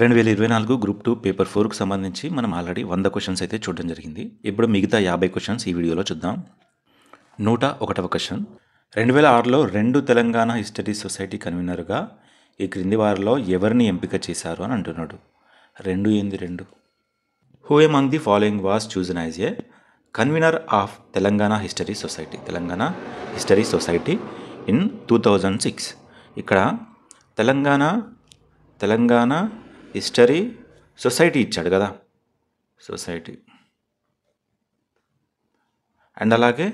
2024 group 2 paper 4కు సంబంధించి మనం already 100 questions అయితే చూడడం జరిగింది. ఇప్పుడు మిగతా 50 క్వశ్చన్స్ ఈ వీడియోలో చూద్దాం. 101వ క్వశ్చన్, 2006లో 2 తెలంగాణ హిస్టరీ సొసైటీ కన్వీనర్గా ఈ క్రింది వారిలో ఎవరిని ఎంపిక చేశారు అని అంటున్నాడు. 2 who among the following was chosen as a convener of Telangana history society in 2006. ఇక్కడ తెలంగాణ హిస్టరీ సొసైటీ ఇచ్చాడు కదా, సొసైటీ. అండ్ అలాగే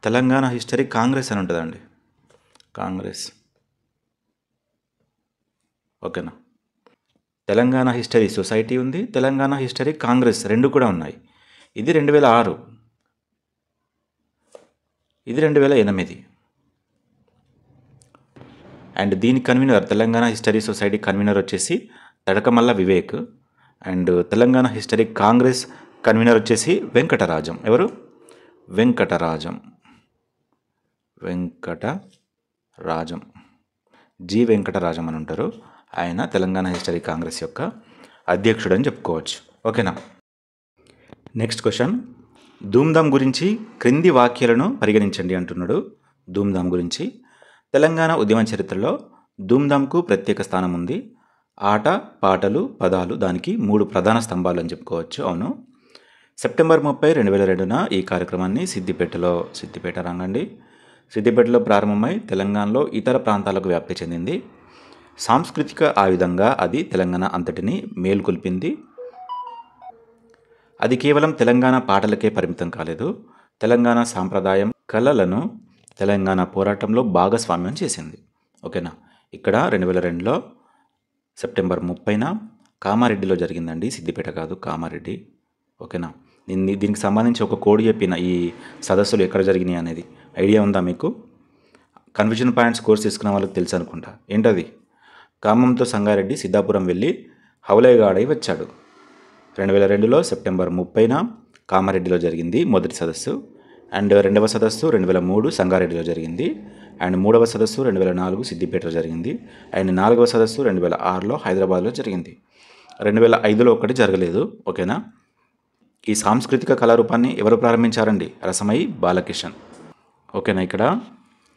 తెలంగాణ హిస్టరీ కాంగ్రెస్ అని ఉంటుందండి, కాంగ్రెస్. ఓకేనా. తెలంగాణ హిస్టరీ సొసైటీ ఉంది, తెలంగాణ హిస్టరీ కాంగ్రెస్ రెండు కూడా ఉన్నాయి. ఇది 2006, ఇది 2008. అండ్ దీని convener, Telangana history society convener వచ్చేసి Tadakamalla Vivek. And Telangana history congress convener వచ్చేసి వెంకటరాజం. ఎవరు? వెంకటరాజం, జి వెంకటరాజం అని ఉంటారు. ఆయన తెలంగాణ హిస్టరీ కాంగ్రెస్ యొక్క అధ్యక్షుడు అని చెప్పుకోవచ్చు. ఓకేనా. నెక్స్ట్ క్వశ్చన్, ధూమ్ధామ్ గురించి క్రింది వాక్యాలను పరిగణించండి అంటున్నాడు. ధూమ్ధామ్ గురించి, తెలంగాణ ఉద్యమ చరిత్రలో ధూమ్ధామ్కు ప్రత్యేక స్థానం ఉంది. ఆట, పాటలు, పదాలు దానికి 3 ప్రధాన స్తంభాలు అని చెప్పుకోవచ్చు. అవును. సెప్టెంబర్ 30, 2002న ఈ కార్యక్రమాన్ని సిద్దిపేట రంగండి, సిద్దిపేటలో ప్రారంభమై తెలంగాణలో ఇతర ప్రాంతాలకు వ్యాప్తి చెందింది. సాంస్కృతిక ఆయుధంగా అది తెలంగాణ అంతటిని మేల్కొల్పింది. అది కేవలం తెలంగాణ పాటలకే పరిమితం కాలేదు, తెలంగాణ సాంప్రదాయం, కళలను తెలంగాణ పోరాటంలో భాగస్వామ్యం చేసింది. ఓకేనా. ఇక్కడ 2002లో సెప్టెంబర్ 30న కామారెడ్డిలో జరిగిందండి, సిద్దిపేట కాదు, కామారెడ్డి. ఓకేనా. దీనికి సంబంధించి ఒక కోడ్ చెప్పిన ఈ సదస్సులు ఎక్కడ జరిగినాయి అనేది ఐడియా ఉందా మీకు? కన్ఫ్యూజన్ పాయింట్స్ కోర్స్ తీసుకున్న వాళ్ళకి తెలుసు అనుకుంటా. ఏంటది? ఖమ్మంతో సంగారెడ్డి సిద్ధాపురం వెళ్ళి హౌలైగాడై వచ్చాడు. 2002లో సెప్టెంబర్ 30న కామారెడ్డిలో జరిగింది మొదటి సదస్సు. అండ్ రెండవ సదస్సు 2003 సంగారెడ్డిలో జరిగింది. అండ్ మూడవ సదస్సు 2004 సిద్దిపేటలో జరిగింది. అండ్ 4వ సదస్సు 2006లో హైదరాబాద్లో జరిగింది. 2005లో ఒకటి జరగలేదు. ఓకేనా. ఈ సాంస్కృతిక కళారూపాన్ని ఎవరు ప్రారంభించారండి? రసమయి బాలకిషన్. ఓకేనా. ఇక్కడ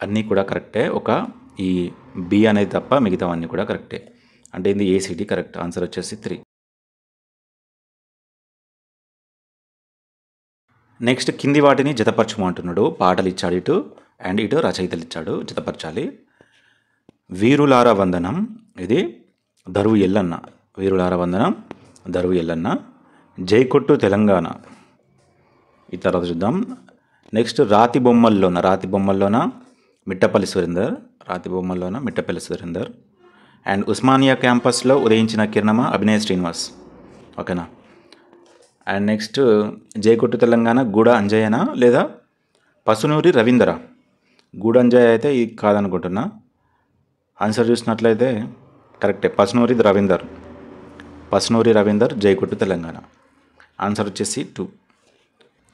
అన్నీ కూడా కరెక్టే, ఒక ఈ బి అనేది తప్ప మిగతావన్నీ కూడా కరెక్టే. అంటే ఇది ఏసీటీ కరెక్ట్. ఆన్సర్ వచ్చేసి 3. నెక్స్ట్, కింది వాటిని జతపరచము అంటున్నాడు. పాటలు ఇచ్చాడు ఇటు, అండ్ ఇటు రచయితలు ఇచ్చాడు, జతపరచాలి. వీరులార వందనం, ఇది దరువు ఎల్లన్న, వీరులార వందనం దరువు ఎల్లన్న. జైకొట్టు తెలంగాణ, ఈ తర్వాత చూద్దాం. నెక్స్ట్, రాతి బొమ్మల్లోన మిట్టపల్లి సురేందర్. అండ్ ఉస్మానియా క్యాంపస్లో ఉదయించిన కిరణమ అభినయ శ్రీనివాస్. ఓకేనా. అండ్ నెక్స్ట్, జైకొట్టు తెలంగాణ గూడ అంజయ్యనా లేదా పసునూరి రవీందరా? గూడ అంజయ్య అయితే ఇది కాదనుకుంటున్నా. ఆన్సర్ చూసినట్లయితే కరెక్టే, పసునూరి రవీందర్ జైకొట్టు తెలంగాణ. ఆన్సర్ వచ్చేసి 2.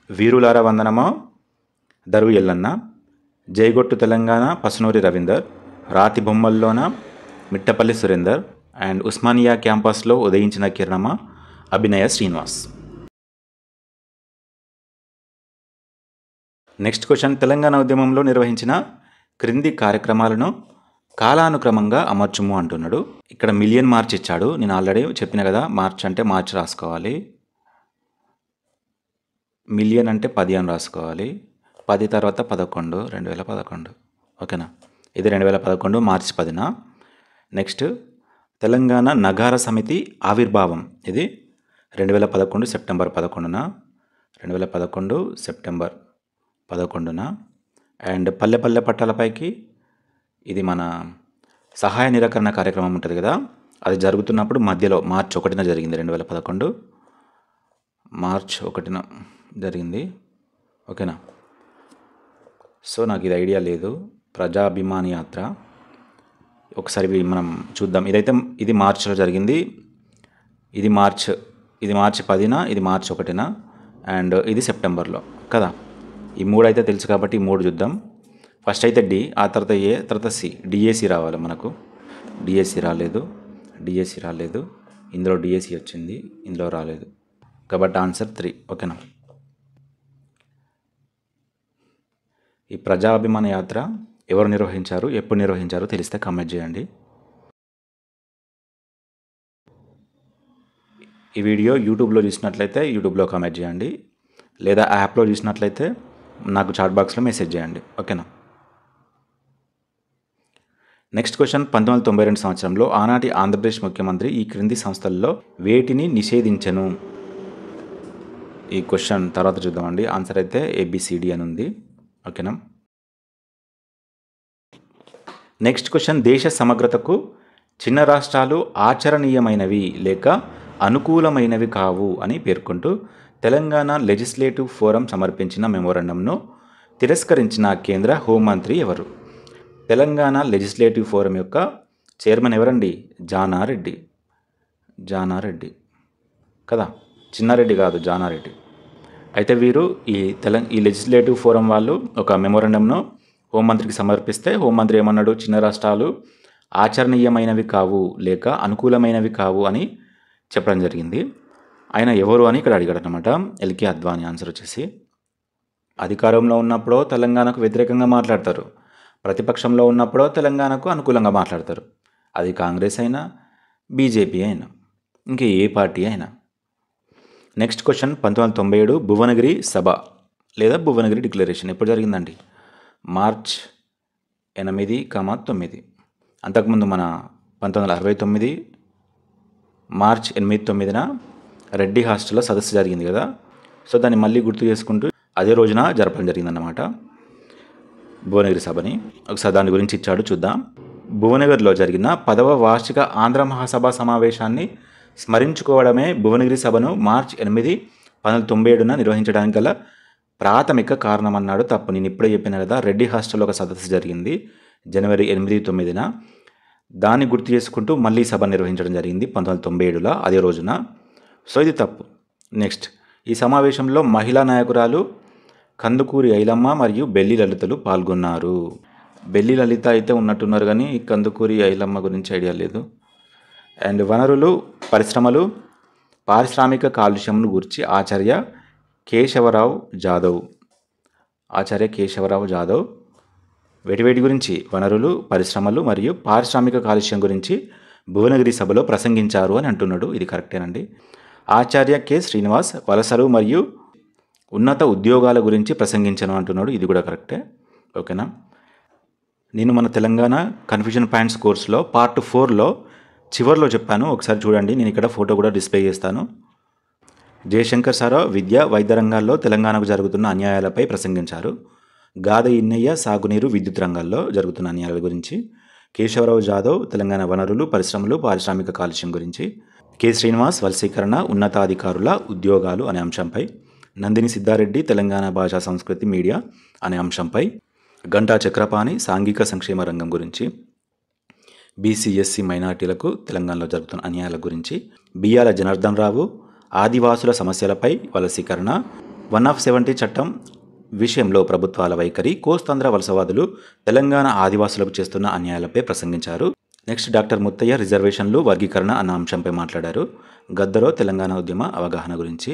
వీరులార వందనమా దరువు ఎల్లన్న, జైకొట్టు తెలంగాణ పసునూరి రవీందర్, రాతి బొమ్మల్లోన మిట్టపల్లి సురేందర్, అండ్ ఉస్మానియా క్యాంపస్లో ఉదయించిన కిరణమ అభినయ శ్రీనివాస్. నెక్స్ట్ క్వశ్చన్, తెలంగాణ ఉద్యమంలో నిర్వహించిన క్రింది కార్యక్రమాలను కాలానుక్రమంగా అమర్చుము అంటున్నాడు. ఇక్కడ మిలియన్ మార్చ్ ఇచ్చాడు. నేను ఆల్రెడీ చెప్పిన కదా, మార్చ్ అంటే మార్చ్ రాసుకోవాలి, మిలియన్ అంటే 10 అని రాసుకోవాలి. 10 తర్వాత 11, 2011. ఓకేనా. ఇది 2011 మార్చి 10న. నెక్స్ట్, తెలంగాణ నగార సమితి ఆవిర్భావం, ఇది 2011 సెప్టెంబర్ 11న. 2011 సెప్టెంబర్ 11న. అండ్ పల్లె పట్టాలపైకి ఇది మన సహాయ నిరాకరణ కార్యక్రమం ఉంటుంది కదా, అది జరుగుతున్నప్పుడు మధ్యలో మార్చి 1న జరిగింది. 2011 మార్చి 1న జరిగింది. ఓకేనా. సో నాకు ఇది ఐడియా లేదు. ప్రజాభిమాని యాత్ర, ఒకసారి మనం చూద్దాం. ఇది మార్చిలో జరిగింది, ఇది మార్చి 10న, ఇది మార్చి 1న, అండ్ ఇది సెప్టెంబర్లో కదా. ఈ 3 అయితే తెలుసు కాబట్టి ఈ 3 చూద్దాం. ఫస్ట్ అయితే డి, ఆ తర్వాత ఏ, తర్వాత సి. డిఏసి రావాలి మనకు. డిఏసి రాలేదు. ఇందులో డిఎస్సి వచ్చింది, ఇందులో రాలేదు. కాబట్టి ఆన్సర్ 3. ఓకేనా. ఈ ప్రజాభిమాన యాత్ర ఎవరు నిర్వహించారు, ఎప్పుడు నిర్వహించారో తెలిస్తే కామెంట్ చేయండి. ఈ వీడియో యూట్యూబ్లో చూసినట్లయితే యూట్యూబ్లో కామెంట్ చేయండి, లేదా యాప్లో చూసినట్లయితే నాకు చాట్ బాక్స్లో మెసేజ్ చేయండి. ఓకేనా. నెక్స్ట్ క్వశ్చన్, 1992 సంవత్సరంలో ఆనాటి ఆంధ్రప్రదేశ్ ముఖ్యమంత్రి ఈ క్రింది సంస్థల్లో వేటిని నిషేధించెను? ఈ క్వశ్చన్ తర్వాత చూద్దామండి. ఆన్సర్ అయితే ABCD అని ఉంది. ఓకేనా. నెక్స్ట్ క్వశ్చన్, దేశ సమగ్రతకు చిన్న రాష్ట్రాలు ఆచరణీయమైనవి లేక అనుకూలమైనవి కావు అని పేర్కొంటూ తెలంగాణ లెజిస్లేటివ్ ఫోరం సమర్పించిన మెమోరాండంను తిరస్కరించిన కేంద్ర హోంమంత్రి ఎవరు? తెలంగాణ లెజిస్లేటివ్ ఫోరం యొక్క చైర్మన్ ఎవరండి? జానారెడ్డి. జానారెడ్డి కదా, చిన్నారెడ్డి కాదు, జానారెడ్డి. అయితే వీరు ఈ లెజిస్లేటివ్ ఫోరం వాళ్ళు ఒక మెమోరాండంను హోంమంత్రికి సమర్పిస్తే హోంమంత్రి ఏమన్నాడు? చిన్న రాష్ట్రాలు ఆచరణీయమైనవి కావు లేక అనుకూలమైనవి కావు అని చెప్పడం జరిగింది. ఆయన ఎవరు అని ఇక్కడ అడిగాడు అనమాట. LK అద్వానీ. ఆన్సర్ వచ్చేసి, అధికారంలో ఉన్నప్పుడో తెలంగాణకు వ్యతిరేకంగా మాట్లాడతారు, ప్రతిపక్షంలో ఉన్నప్పుడో తెలంగాణకు అనుకూలంగా మాట్లాడతారు. అది కాంగ్రెస్ అయినా, బీజేపీ అయినా, ఇంకే ఏ పార్టీ అయినా. నెక్స్ట్ క్వశ్చన్, 1997 భువనగిరి సభ లేదా భువనగిరి డిక్లరేషన్ ఎప్పుడు జరిగిందండి? మార్చ్ 8, 9. అంతకుముందు మన 1969 మార్చ్ 8, 9న రెడ్డి హాస్టల్లో సదస్సు జరిగింది కదా. సో దాన్ని మళ్ళీ గుర్తు చేసుకుంటూ అదే రోజున జరపడం జరిగిందన్నమాట భువనగిరి సభని. ఒకసారి దాని గురించి ఇచ్చాడు, చూద్దాం. భువనగిరిలో జరిగిన 10వ వార్షిక ఆంధ్ర మహాసభ సమావేశాన్ని స్మరించుకోవడమే భువనగిరి సభను మార్చ్ 8, 1997న నిర్వహించడానికి గల ప్రాథమిక కారణమన్నాడు. తప్పు. నేను ఇప్పుడే చెప్పిన కదా, రెడ్డి హాస్టల్లో ఒక సదస్సు జరిగింది జనవరి 8, 9న. దాన్ని గుర్తు చేసుకుంటూ మళ్ళీ సభ నిర్వహించడం జరిగింది 1997లో అదే రోజున. సో ఇది తప్పు. నెక్స్ట్, ఈ సమావేశంలో మహిళా నాయకురాలు కందుకూరి ఐలమ్మ మరియు బెల్లి లలితలు పాల్గొన్నారు. బెల్లి లలిత అయితే ఉన్నట్టున్నారు కానీ కందుకూరి ఐలమ్మ గురించి ఐడియా లేదు. అండ్ వనరులు, పరిశ్రమలు, పారిశ్రామిక కాలుష్యంను గురించి ఆచార్య కేశవరావు జాదవ్ వేటి గురించి? వనరులు, పరిశ్రమలు మరియు పారిశ్రామిక కాలుష్యం గురించి భువనగిరి సభలో ప్రసంగించారు అని అంటున్నాడు. ఇది కరెక్టేనండి. ఆచార్య K. శ్రీనివాస్ వలసలు మరియు ఉన్నత ఉద్యోగాల గురించి ప్రసంగించను అంటున్నాడు. ఇది కూడా కరెక్టే. ఓకేనా. నేను మన తెలంగాణ కన్ఫ్యూజన్ పాయింట్స్ కోర్సులో పార్ట్ 4లో చివరిలో చెప్పాను, ఒకసారి చూడండి. నేను ఇక్కడ ఫోటో కూడా డిస్ప్లే చేస్తాను. జయశంకర్ సార్ విద్య, వైద్య రంగాల్లో తెలంగాణకు జరుగుతున్న అన్యాయాలపై ప్రసంగించారు. గాద ఇన్నయ్య సాగునీరు, విద్యుత్ రంగాల్లో జరుగుతున్న అన్యాయాల గురించి. కేశవరావు జాదవ్ తెలంగాణ వనరులు, పరిశ్రమలు, పారిశ్రామిక కాలుష్యం గురించి. K. శ్రీనివాస్ వలసీకరణ, ఉన్నతాధికారుల ఉద్యోగాలు అనే అంశంపై. నందిని సిద్ధారెడ్డి తెలంగాణ భాషా సంస్కృతి మీడియా అనే అంశంపై. గంటా చక్రపాణి సాంఘిక సంక్షేమ రంగం గురించి. BC/SC మైనార్టీలకు తెలంగాణలో జరుగుతున్న అన్యాయాల గురించి. బియ్యాల జనార్దన్ రావు ఆదివాసుల సమస్యలపై, వలసీకరణ, 170 చట్టం విషయంలో ప్రభుత్వాల వైఖరి, కోస్తాంధ్ర వలసవాదులు తెలంగాణ ఆదివాసులకు చేస్తున్న అన్యాయాలపై ప్రసంగించారు. నెక్స్ట్, డాక్టర్ ముత్తయ్య రిజర్వేషన్లు, వర్గీకరణ అన్న అంశంపై మాట్లాడారు. గద్దరో తెలంగాణ ఉద్యమ అవగాహన గురించి.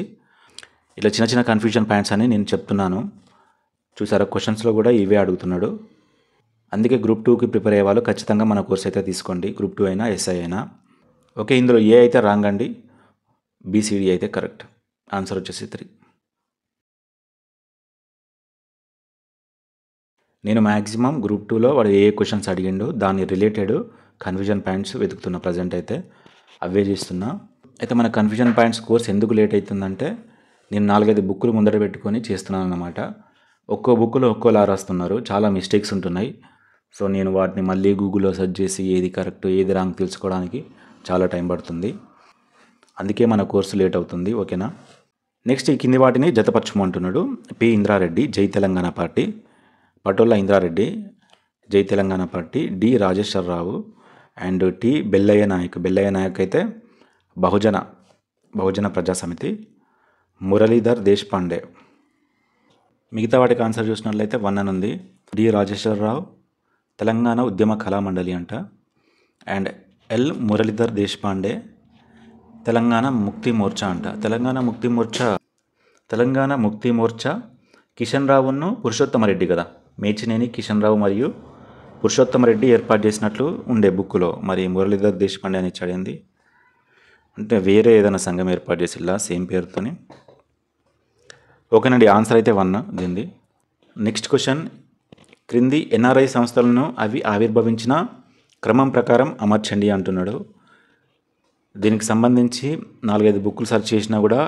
ఇలా చిన్న చిన్న కన్ఫ్యూజన్ పాయింట్స్ అని నేను చెప్తున్నాను. చూసారా, క్వశ్చన్స్లో కూడా ఇవే అడుగుతున్నాడు. అందుకే గ్రూప్ 2కి ప్రిపేర్ అయ్యే వాళ్ళు ఖచ్చితంగా మన కోర్స్ అయితే తీసుకోండి. గ్రూప్ 2 అయినా, SI అయినా. ఓకే, ఇందులో ఏ అయితే రాంగ్ అండి, BCD అయితే కరెక్ట్. ఆన్సర్ వచ్చేసి 3. నేను మ్యాక్సిమం గ్రూప్ 2లో వాడు ఏ క్వశ్చన్స్ అడిగిండో దాని రిలేటెడ్ కన్ఫ్యూజన్ పాయింట్స్ వెతుకుతున్నా. ప్రజెంట్ అయితే అవే చేస్తున్నా. అయితే మన కన్ఫ్యూజన్ పాయింట్స్ కోర్స్ ఎందుకు లేట్ అవుతుందంటే నేను 4-5 బుక్కులు ముందర పెట్టుకొని చేస్తున్నాను అన్నమాట. ఒక్కో బుక్లో ఒక్కోలా రాస్తున్నారు, చాలా మిస్టేక్స్ ఉంటున్నాయి. సో నేను వాటిని మళ్ళీ గూగుల్లో సెర్చ్ చేసి ఏది కరెక్ట్ ఏది రాంగ్ తెలుసుకోవడానికి చాలా టైం పడుతుంది. అందుకే మన కోర్సు లేట్ అవుతుంది. ఓకేనా. నెక్స్ట్, ఈ కింది వాటిని జతపరచమంటున్నాడు. P. Indra Reddy Jai Telangana party. Patolla Indra Reddy Jai Telangana party. D. Rajeshwara Rao and T. Bellaiah Naik అయితే బహుజన ప్రజా సమితి. మురళీధర్ దేశపాండే. మిగతా వాటికి ఆన్సర్ చూసినట్లయితే 1 అని ఉంది. D. రాజేశ్వరరావు తెలంగాణ ఉద్యమ కళామండలి అంట. And L. మురళీధర్ దేశపాండే తెలంగాణ ముక్తి మోర్చా అంట. తెలంగాణ ముక్తి మోర్చా కిషన్ రావును పురుషోత్తమరెడ్డి కదా, మేచినేని కిషన్ రావు మరియు పురుషోత్తమరెడ్డి ఏర్పాటు చేసినట్లు ఉండే బుక్లో. మరి మురళీధర్ దేశపాండే అని ఇచ్చాడింది అంటే వేరే ఏదైనా సంఘం ఏర్పాటు చేసిల్లా సేమ్ పేరుతోని. ఓకేనండి, ఆన్సర్ అయితే 1 దీనిది. నెక్స్ట్ క్వశ్చన్, క్రింది ఎన్ఆర్ఐ సంస్థలను అవి ఆవిర్భవించిన క్రమం ప్రకారం అమర్చండి అంటున్నాడు. దీనికి సంబంధించి 4-5 బుక్కులు సెర్చ్ చేసినా కూడా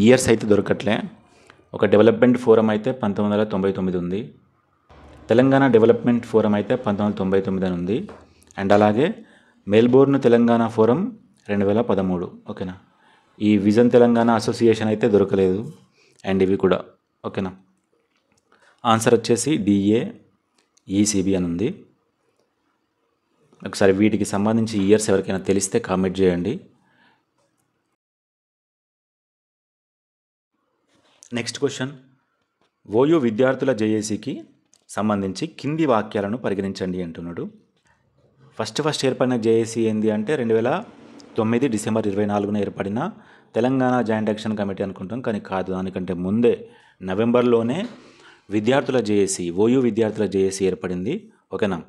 ఇయర్స్ అయితే దొరకట్లే. ఒక డెవలప్మెంట్ ఫోరం అయితే 1999 ఉంది, తెలంగాణ డెవలప్మెంట్ ఫోరం అయితే 1999 అని ఉంది, అండ్ అలాగే మెల్బోర్న్ తెలంగాణ ఫోరం 2013. ఓకేనా, ఈ విజన్ తెలంగాణ అసోసియేషన్ అయితే దొరకలేదు, అండ్ ఇవి కూడా. ఓకేనా, ఆన్సర్ వచ్చేసి డిఏ ఈసీబీ అని ఉంది. ఒకసారి వీటికి సంబంధించి ఇయర్స్ ఎవరికైనా తెలిస్తే కామెంట్ చేయండి. నెక్స్ట్ క్వశ్చన్, ఓయూ విద్యార్థుల జేఏసీకి సంబంధించి కింది వాక్యాలను పరిగణించండి అంటున్నాడు. ఫస్ట్ ఏర్పడిన జేఏసీ ఏంది అంటే 2009 డిసెంబర్ 24న ఏర్పడిన తెలంగాణ జాయింట్ యాక్షన్ కమిటీ అనుకుంటాం, కానీ కాదు, దానికంటే ముందే నవంబర్లోనే విద్యార్థుల జేఏసీ, ఓయూ విద్యార్థుల జేఏసీ ఏర్పడింది. ఓకేనా,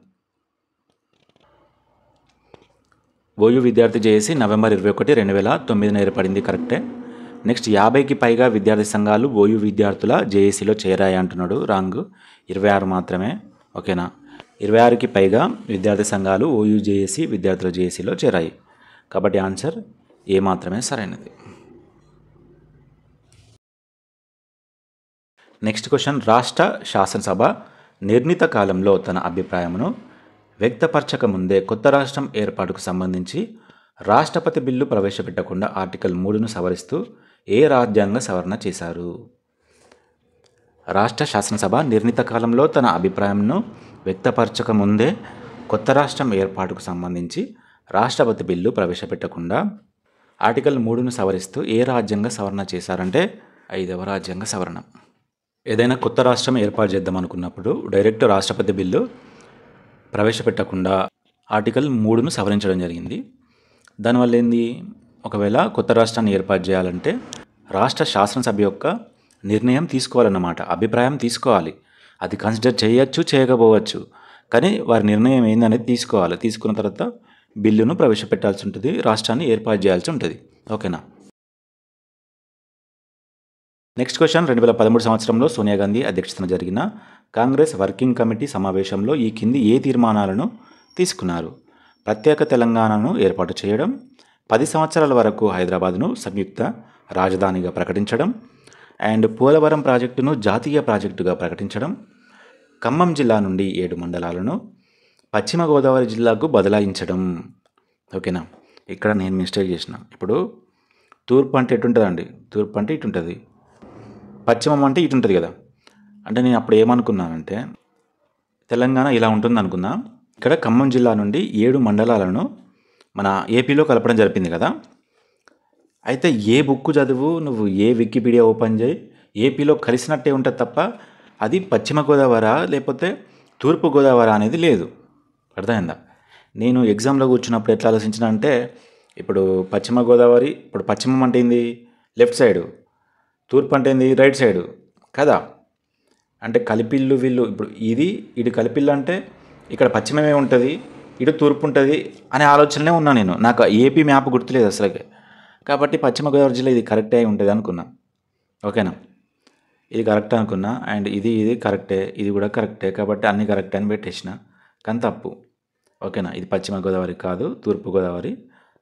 ఓయూ విద్యార్థి జేఏసీ నవంబర్ 21, 2009న ఏర్పడింది, కరెక్టే. నెక్స్ట్, 50కి పైగా విద్యార్థి సంఘాలు ఓయూ విద్యార్థుల జేఏసీలో చేరాయి అంటున్నాడు. రాంగ్, 26 మాత్రమే. ఓకేనా, 26కి పైగా విద్యార్థి సంఘాలు ఓయూ జేఏసీ విద్యార్థుల జేఏసీలో చేరాయి, కాబట్టి ఆన్సర్ ఏ మాత్రమే సరైనది. నెక్స్ట్ క్వశ్చన్, రాష్ట్ర శాసనసభ నిర్ణీత కాలంలో తన అభిప్రాయమును వ్యక్తపరచక ముందే కొత్త రాష్ట్రం ఏర్పాటుకు సంబంధించి రాష్ట్రపతి బిల్లు ప్రవేశపెట్టకుండా ఆర్టికల్ 3ను సవరిస్తూ ఏ రాజ్యాంగ సవరణ చేశారు? రాష్ట్ర శాసనసభ నిర్ణీత కాలంలో తన అభిప్రాయంను వ్యక్తపరచక ముందే కొత్త రాష్ట్రం ఏర్పాటుకు సంబంధించి రాష్ట్రపతి బిల్లు ప్రవేశపెట్టకుండా ఆర్టికల్ 3ను సవరిస్తూ ఏ రాజ్యాంగ సవరణ చేశారంటే 5వ రాజ్యాంగ సవరణ. ఏదైనా కొత్త రాష్ట్రం ఏర్పాటు చేద్దాం అనుకున్నప్పుడు డైరెక్ట్ రాష్ట్రపతి బిల్లు ప్రవేశపెట్టకుండా ఆర్టికల్ 3ను సవరించడం జరిగింది. దానివల్ల ఏంది, ఒకవేళ కొత్త రాష్ట్రాన్ని ఏర్పాటు చేయాలంటే రాష్ట్ర శాసనసభ యొక్క నిర్ణయం తీసుకోవాలన్నమాట, అభిప్రాయం తీసుకోవాలి. అది కన్సిడర్ చేయొచ్చు, చేయకపోవచ్చు, కానీ వారి నిర్ణయం ఏందనేది తీసుకోవాలి. తీసుకున్న తర్వాత బిల్లును ప్రవేశపెట్టాల్సి ఉంటుంది, రాష్ట్రాన్ని ఏర్పాటు చేయాల్సి ఉంటుంది. ఓకేనా. నెక్స్ట్ క్వశ్చన్, 2013 సంవత్సరంలో సోనియా గాంధీ అధ్యక్షతన జరిగిన కాంగ్రెస్ వర్కింగ్ కమిటీ సమావేశంలో ఈ కింది ఏ తీర్మానాలను తీసుకున్నారు? ప్రత్యేక తెలంగాణను ఏర్పాటు చేయడం, 10 సంవత్సరాల వరకు హైదరాబాద్ను సంయుక్త రాజధానిగా ప్రకటించడం, అండ్ పోలవరం ప్రాజెక్టును జాతీయ ప్రాజెక్టుగా ప్రకటించడం, ఖమ్మం జిల్లా నుండి 7 మండలాలను పశ్చిమ గోదావరి జిల్లాకు బదలాయించడం. ఓకేనా, ఇక్కడ నేను మిస్టేక్ చేసిన. ఇప్పుడు తూర్పు అంటే ఎటుంటుందండి, తూర్పు అంటే ఇటు ఉంటుంది, పశ్చిమం అంటే ఇటు ఉంటుంది కదా. అంటే నేను అప్పుడు ఏమనుకున్నానంటే తెలంగాణ ఇలా ఉంటుంది అనుకున్నా. ఇక్కడ ఖమ్మం జిల్లా నుండి 7 మండలాలను మన ఏపీలో కలపడం జరిపింది కదా. అయితే ఏ బుక్ చదువు నువ్వు, ఏ వికీపీడియా ఓపెన్ చేయి, ఏపీలో కలిసినట్టే ఉంటుంది తప్ప అది పశ్చిమ గోదావరి లేకపోతే తూర్పు గోదావరి అనేది లేదు. అర్థమైందా? నేను ఎగ్జామ్లో కూర్చున్నప్పుడు ఎట్లా ఆలోచించిన అంటే, ఇప్పుడు పశ్చిమ గోదావరి, ఇప్పుడు పశ్చిమం అంటే ఏంది, లెఫ్ట్ సైడు, తూర్పు అంటే ఏంది, రైట్ సైడు కదా. అంటే కలిపిల్లు వీళ్ళు, ఇప్పుడు ఇది ఇటు కలిపిల్లు అంటే ఇక్కడ పశ్చిమమే ఉంటుంది, ఇటు తూర్పు ఉంటుంది అనే ఆలోచనలే ఉన్నా నేను. నాకు ఏపీ మ్యాప్ గుర్తులేదు అసలుకే, కాబట్టి పశ్చిమ గోదావరి జిల్లా ఇది కరెక్టే అయి ఉంటుంది అనుకున్నా. ఓకేనా, ఇది కరెక్ట్ అనుకున్నా, అండ్ ఇది కరెక్టే, ఇది కూడా కరెక్టే, కాబట్టి అన్నీ కరెక్ట్ అని పెట్టేసిన, కానీ తప్పు. ఓకేనా, ఇది పశ్చిమ గోదావరి కాదు, తూర్పు గోదావరి.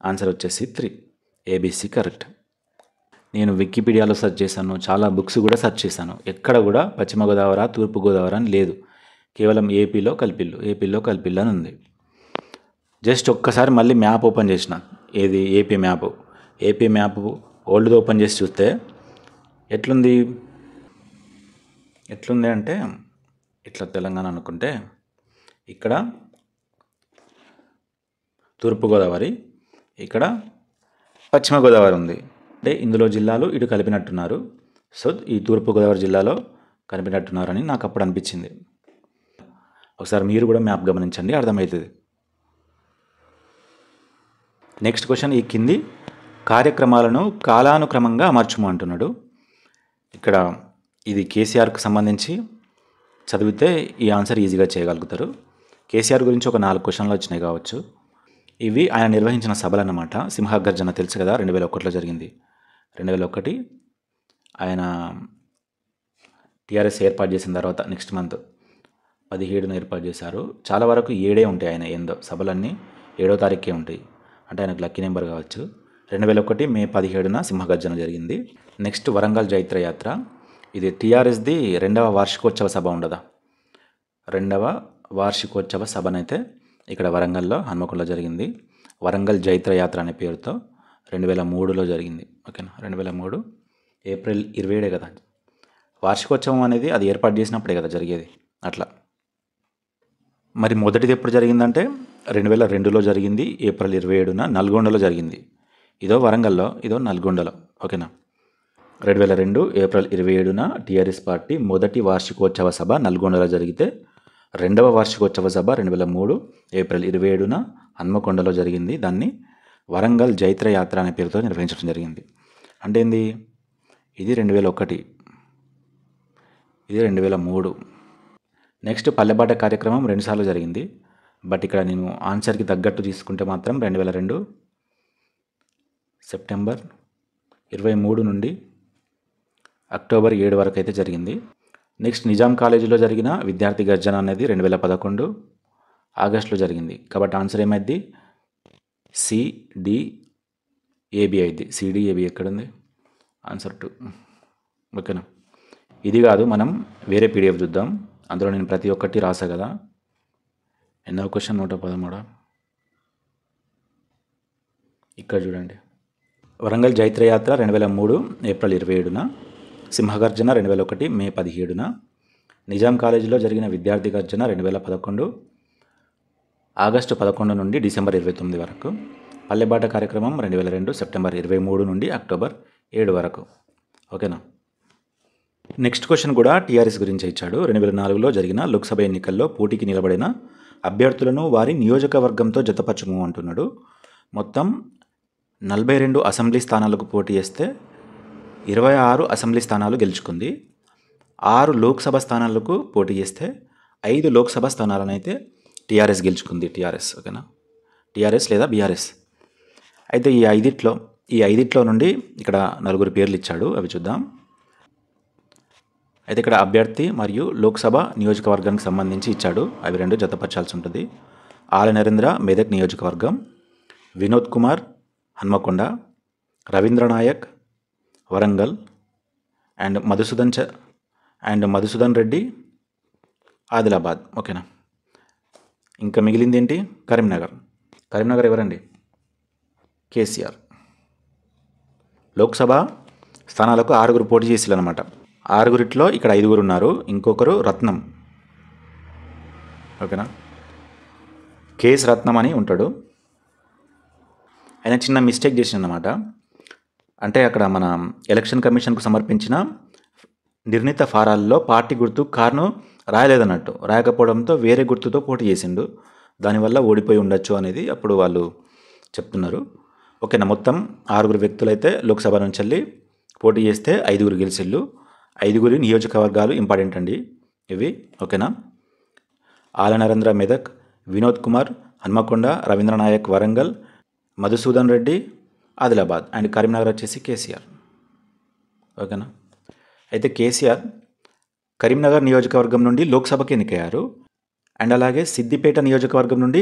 ఆన్సర్ వచ్చేసి 3, ఏబీసీ కరెక్ట్. నేను వికీపీడియాలో సెర్చ్ చేశాను, చాలా బుక్స్ కూడా సెర్చ్ చేశాను, ఎక్కడ కూడా పశ్చిమ గోదావరి తూర్పు గోదావరి అని లేదు, కేవలం ఏపీలో కలిపిల్లు అని ఉంది. జస్ట్ ఒక్కసారి మళ్ళీ మ్యాప్ ఓపెన్ చేసిన, ఏది ఏపీ మ్యాప్ ఓల్డ్ది ఓపెన్ చేసి చూస్తే ఎట్లుంది అంటే ఇట్లా తెలంగాణ అనుకుంటే ఇక్కడ తూర్పుగోదావరి, ఇక్కడ పశ్చిమ గోదావరి ఉంది. అంటే ఇందులో జిల్లాలు ఇటు కలిపినట్టున్నారు, సో ఈ తూర్పుగోదావరి జిల్లాలో కలిపినట్టున్నారని నాకు అప్పుడు అనిపించింది. ఒకసారి మీరు కూడా మ్యాప్ గమనించండి, అర్థమవుతుంది. నెక్స్ట్ క్వశ్చన్, ఈ కింది కార్యక్రమాలను కాలానుక్రమంగా అమర్చుము అంటున్నాడు. ఇక్కడ ఇది కేసీఆర్కి సంబంధించి చదివితే ఈ ఆన్సర్ ఈజీగా చేయగలుగుతారు. కేసీఆర్ గురించి ఒక 4 క్వశ్చన్లు వచ్చినాయి కావచ్చు. ఇవి ఆయన నిర్వహించిన సభలు అన్నమాట. సింహగర్జన తెలుసు కదా, 2001లో జరిగింది. 2001 ఆయన టీఆర్ఎస్ ఏర్పాటు చేసిన తర్వాత నెక్స్ట్ మంత్ 17న ఏర్పాటు చేశారు. చాలా వరకు 7 ఉంటాయి ఆయన ఏందో సభలన్నీ 7వ తారీఖే ఉంటాయి. అంటే ఆయనకు లక్కీ నెంబర్ కావచ్చు. 2001 మే 17న సింహగర్జన జరిగింది. నెక్స్ట్ వరంగల్ జైత్రయాత్ర. ఇది టీఆర్ఎస్ది 2వ వార్షికోత్సవ సభ ఉండదా, 2వ వార్షికోత్సవ సభనైతే ఇక్కడ వరంగల్లో హన్మకొండలో జరిగింది. వరంగల్ జైత్రయాత్ర అనే పేరుతో 2003లో జరిగింది. ఓకేనా, 2003 ఏప్రిల్ 27 కదా. వార్షికోత్సవం అనేది అది ఏర్పాటు చేసినప్పుడే కదా జరిగేది. అట్లా మరి మొదటిది ఎప్పుడు జరిగిందంటే 2002లో జరిగింది. ఏప్రిల్ 27న నల్గొండలో జరిగింది. ఇదో వరంగల్లో, ఇదో నల్గొండలో. ఓకేనా, 2002 ఏప్రిల్ 27న టీఆర్ఎస్ పార్టీ మొదటి వార్షికోత్సవ సభ నల్గొండలో జరిగితే 2వ వార్షికోత్సవ సభ 2003 ఏప్రిల్ 27న హన్మకొండలో జరిగింది. దాన్ని వరంగల్ జైత్రయాత్ర అనే పేరుతో నిర్వహించడం జరిగింది. అంటే ఏంది, ఇది 2001, ఇది 2003. నెక్స్ట్ పల్లెబాట కార్యక్రమం 2 సార్లు జరిగింది. బట్ ఇక్కడ నేను ఆన్సర్కి తగ్గట్టు తీసుకుంటే మాత్రం 2002 సెప్టెంబర్ 23 నుండి అక్టోబర్ 7 వరకు అయితే జరిగింది. నెక్స్ట్ నిజాం కాలేజీలో జరిగిన విద్యార్థి గర్జన అనేది 2011 ఆగస్టులో జరిగింది. కాబట్టి ఆన్సర్ ఏమైంది, CDAB అయింది. CDAB ఎక్కడుంది, ఆన్సర్ 2. ఓకేనా, ఇది కాదు, మనం వేరే PDF చూద్దాం. అందులో నేను ప్రతి ఒక్కటి రాసా కదా. ఎన్నో క్వశ్చన్ 113. ఇక్కడ చూడండి, వరంగల్ జైత్రయాత్ర 2003 ఏప్రిల్ 27న, సింహగర్జన 2001 మే 17న, నిజాం కాలేజీలో జరిగిన విద్యార్థి గర్జన 2011 ఆగస్టు 11 నుండి డిసెంబర్ 29 వరకు, పల్లెబాట కార్యక్రమం 2002 సెప్టెంబర్ 23 నుండి అక్టోబర్ 7 వరకు. ఓకేనా. నెక్స్ట్ క్వశ్చన్ కూడా టీఆర్ఎస్ గురించి ఇచ్చాడు. 2004లో జరిగిన లోక్సభ ఎన్నికల్లో పోటీకి నిలబడిన అభ్యర్థులను వారి నియోజకవర్గంతో జతపరచుము అంటున్నాడు. మొత్తం 42 అసెంబ్లీ స్థానాలకు పోటీ చేస్తే 26 అసెంబ్లీ స్థానాలు గెలుచుకుంది. 6 లోక్సభ స్థానాలకు పోటీ చేస్తే 5 లోక్సభ స్థానాలను అయితే టీఆర్ఎస్ గెలుచుకుంది. టీఆర్ఎస్, ఓకేనా, టీఆర్ఎస్ లేదా బీఆర్ఎస్. అయితే ఈ ఐదిట్లో నుండి ఇక్కడ 4 పేర్లు ఇచ్చాడు, అవి చూద్దాం. అయితే ఇక్కడ అభ్యర్థి మరియు లోక్సభ నియోజకవర్గానికి సంబంధించి ఇచ్చాడు, అవి 2 జతపరచాల్సి ఉంటుంది. ఆల నరేంద్ర మెదక్ నియోజకవర్గం, వినోద్ కుమార్ హన్మకొండ, రవీంద్ర నాయక్ వరంగల్, అండ్ మధుసూదన్ రెడ్డి ఆదిలాబాద్. ఓకేనా. ఇంకా మిగిలింది ఏంటి, కరీంనగర్ ఎవరండి, కేసీఆర్. లోక్సభ స్థానాలకు 6 పోటీ చేసిలన్నమాట. 6 ఇక్కడ 5 ఉన్నారు, ఇంకొకరు రత్నం. ఓకేనా, కేఎస్ రత్నం అని ఉంటాడు. ఆయన చిన్న మిస్టేక్ చేసిందన్నమాట. అంటే అక్కడ మన ఎలక్షన్ కమిషన్కు సమర్పించిన నిర్ణీత ఫారాల్లో పార్టీ గుర్తు కారును రాయలేదన్నట్టు. రాయకపోవడంతో వేరే గుర్తుతో పోటీ చేసిండు. దానివల్ల ఓడిపోయి ఉండొచ్చు అనేది అప్పుడు వాళ్ళు చెప్తున్నారు. ఓకేనా, మొత్తం 6 వ్యక్తులు అయితే లోక్సభ నుంచి వెళ్ళి పోటీ చేస్తే 5 గెలిచిళ్ళు. 5 నియోజకవర్గాలు ఇంపార్టెంట్ అండి ఇవి. ఓకేనా, ఆల నరేంద్ర మెదక్, వినోద్ కుమార్ హన్మకొండ, రవీంద్ర నాయక్ వరంగల్, మధుసూదన్ రెడ్డి ఆదిలాబాద్, అండ్ కరీంనగర్ వచ్చేసి కేసీఆర్. ఓకేనా. అయితే కేసీఆర్ కరీంనగర్ నియోజకవర్గం నుండి లోక్సభకు ఎన్నికయ్యారు. అండ్ అలాగే సిద్దిపేట నియోజకవర్గం నుండి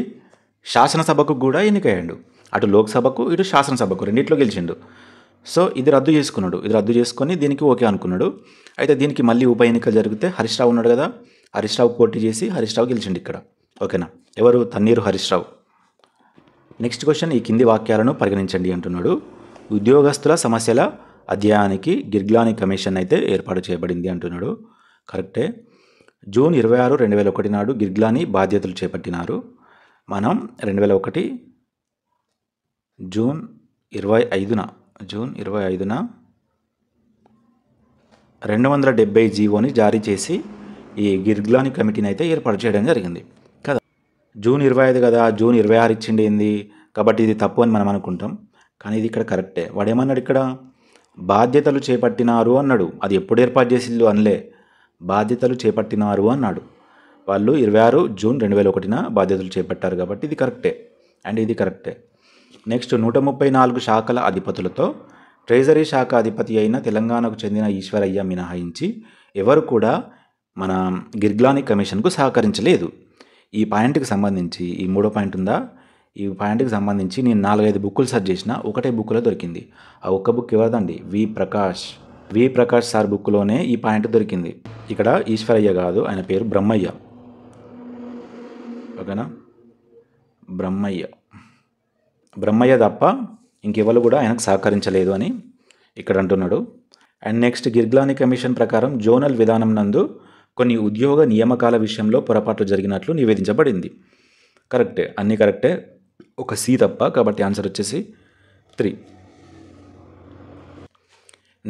శాసనసభకు కూడా ఎన్నికయ్యాడు. అటు లోక్సభకు ఇటు శాసనసభకు రెండిట్లో గెలిచిండు. సో ఇది రద్దు చేసుకున్నాడు. ఇది రద్దు చేసుకొని దీనికి ఓకే అనుకున్నాడు. అయితే దీనికి మళ్ళీ ఉప ఎన్నికలు జరిగితే హరీష్ రావు ఉన్నాడు కదా, హరీష్ రావు పోటీ చేసి హరీష్ రావు గెలిచిండు ఇక్కడ. ఓకేనా, ఎవరు, తన్నీరు హరీష్ రావు. నెక్స్ట్ క్వశ్చన్, ఈ కింది వాక్యాలను పరిగణించండి అంటున్నాడు. ఉద్యోగస్తుల సమస్యల అధ్యయనానికి గిర్గ్లానీ కమిషన్ అయితే ఏర్పాటు చేయబడింది అంటున్నాడు. కరెక్టే. జూన్ 26, 2001 నాడు గిర్గ్లానీ బాధ్యతలు చేపట్టినారు. మనం 2001 జూన్ 25న 270 జీవోని జారీ చేసి ఈ గిర్గ్లానీ కమిటీని అయితే ఏర్పాటు చేయడం జరిగింది కదా. జూన్ 25 కదా, జూన్ 26 ఇచ్చిండి ఏంది, కాబట్టి ఇది తప్పు అని మనం అనుకుంటాం. కానీ ఇది ఇక్కడ కరెక్టే. వాడేమన్నాడు ఇక్కడ, బాధ్యతలు చేపట్టినారు అన్నాడు. అది ఎప్పుడు ఏర్పాటు చేసిల్లు అనలే, బాధ్యతలు చేపట్టినారు అన్నాడు. వాళ్ళు 26 జూన్ 2001 బాధ్యతలు చేపట్టారు కాబట్టి ఇది కరెక్టే అండ్ ఇది కరెక్టే. నెక్స్ట్ 134 శాఖల అధిపతులతో ట్రెజరీ శాఖ అధిపతి అయిన తెలంగాణకు చెందిన ఈశ్వరయ్య మినహాయించి ఎవరు కూడా మన గిర్గ్లానీ కమిషన్కు సహకరించలేదు. ఈ పాయింట్కి సంబంధించి ఈ మూడో పాయింట్ ఉందా, ఈ పాయింట్కి సంబంధించి నేను 4-5 బుక్కులు సెర్చ్ చేసిన, ఒకటే బుక్లో దొరికింది. ఆ ఒక్క బుక్ ఎవరిదండి, వి ప్రకాష్ సార్ బుక్లోనే ఈ పాయింట్ దొరికింది. ఇక్కడ ఈశ్వరయ్య కాదు, ఆయన పేరు బ్రహ్మయ్య. ఓకేనా, బ్రహ్మయ్య తప్ప ఇంకెవరు కూడా ఆయనకు సహకరించలేదు అని ఇక్కడ అంటున్నాడు. అండ్ నెక్స్ట్ గిర్గ్లానీ కమిషన్ ప్రకారం జోనల్ విధానం నందు కొన్ని ఉద్యోగ నియామకాల విషయంలో పొరపాట్లు జరిగినట్లు నివేదించబడింది. కరెక్టే, అన్నీ కరెక్టే, ఒక సి తప్ప. కాబట్టి ఆన్సర్ వచ్చేసి 3.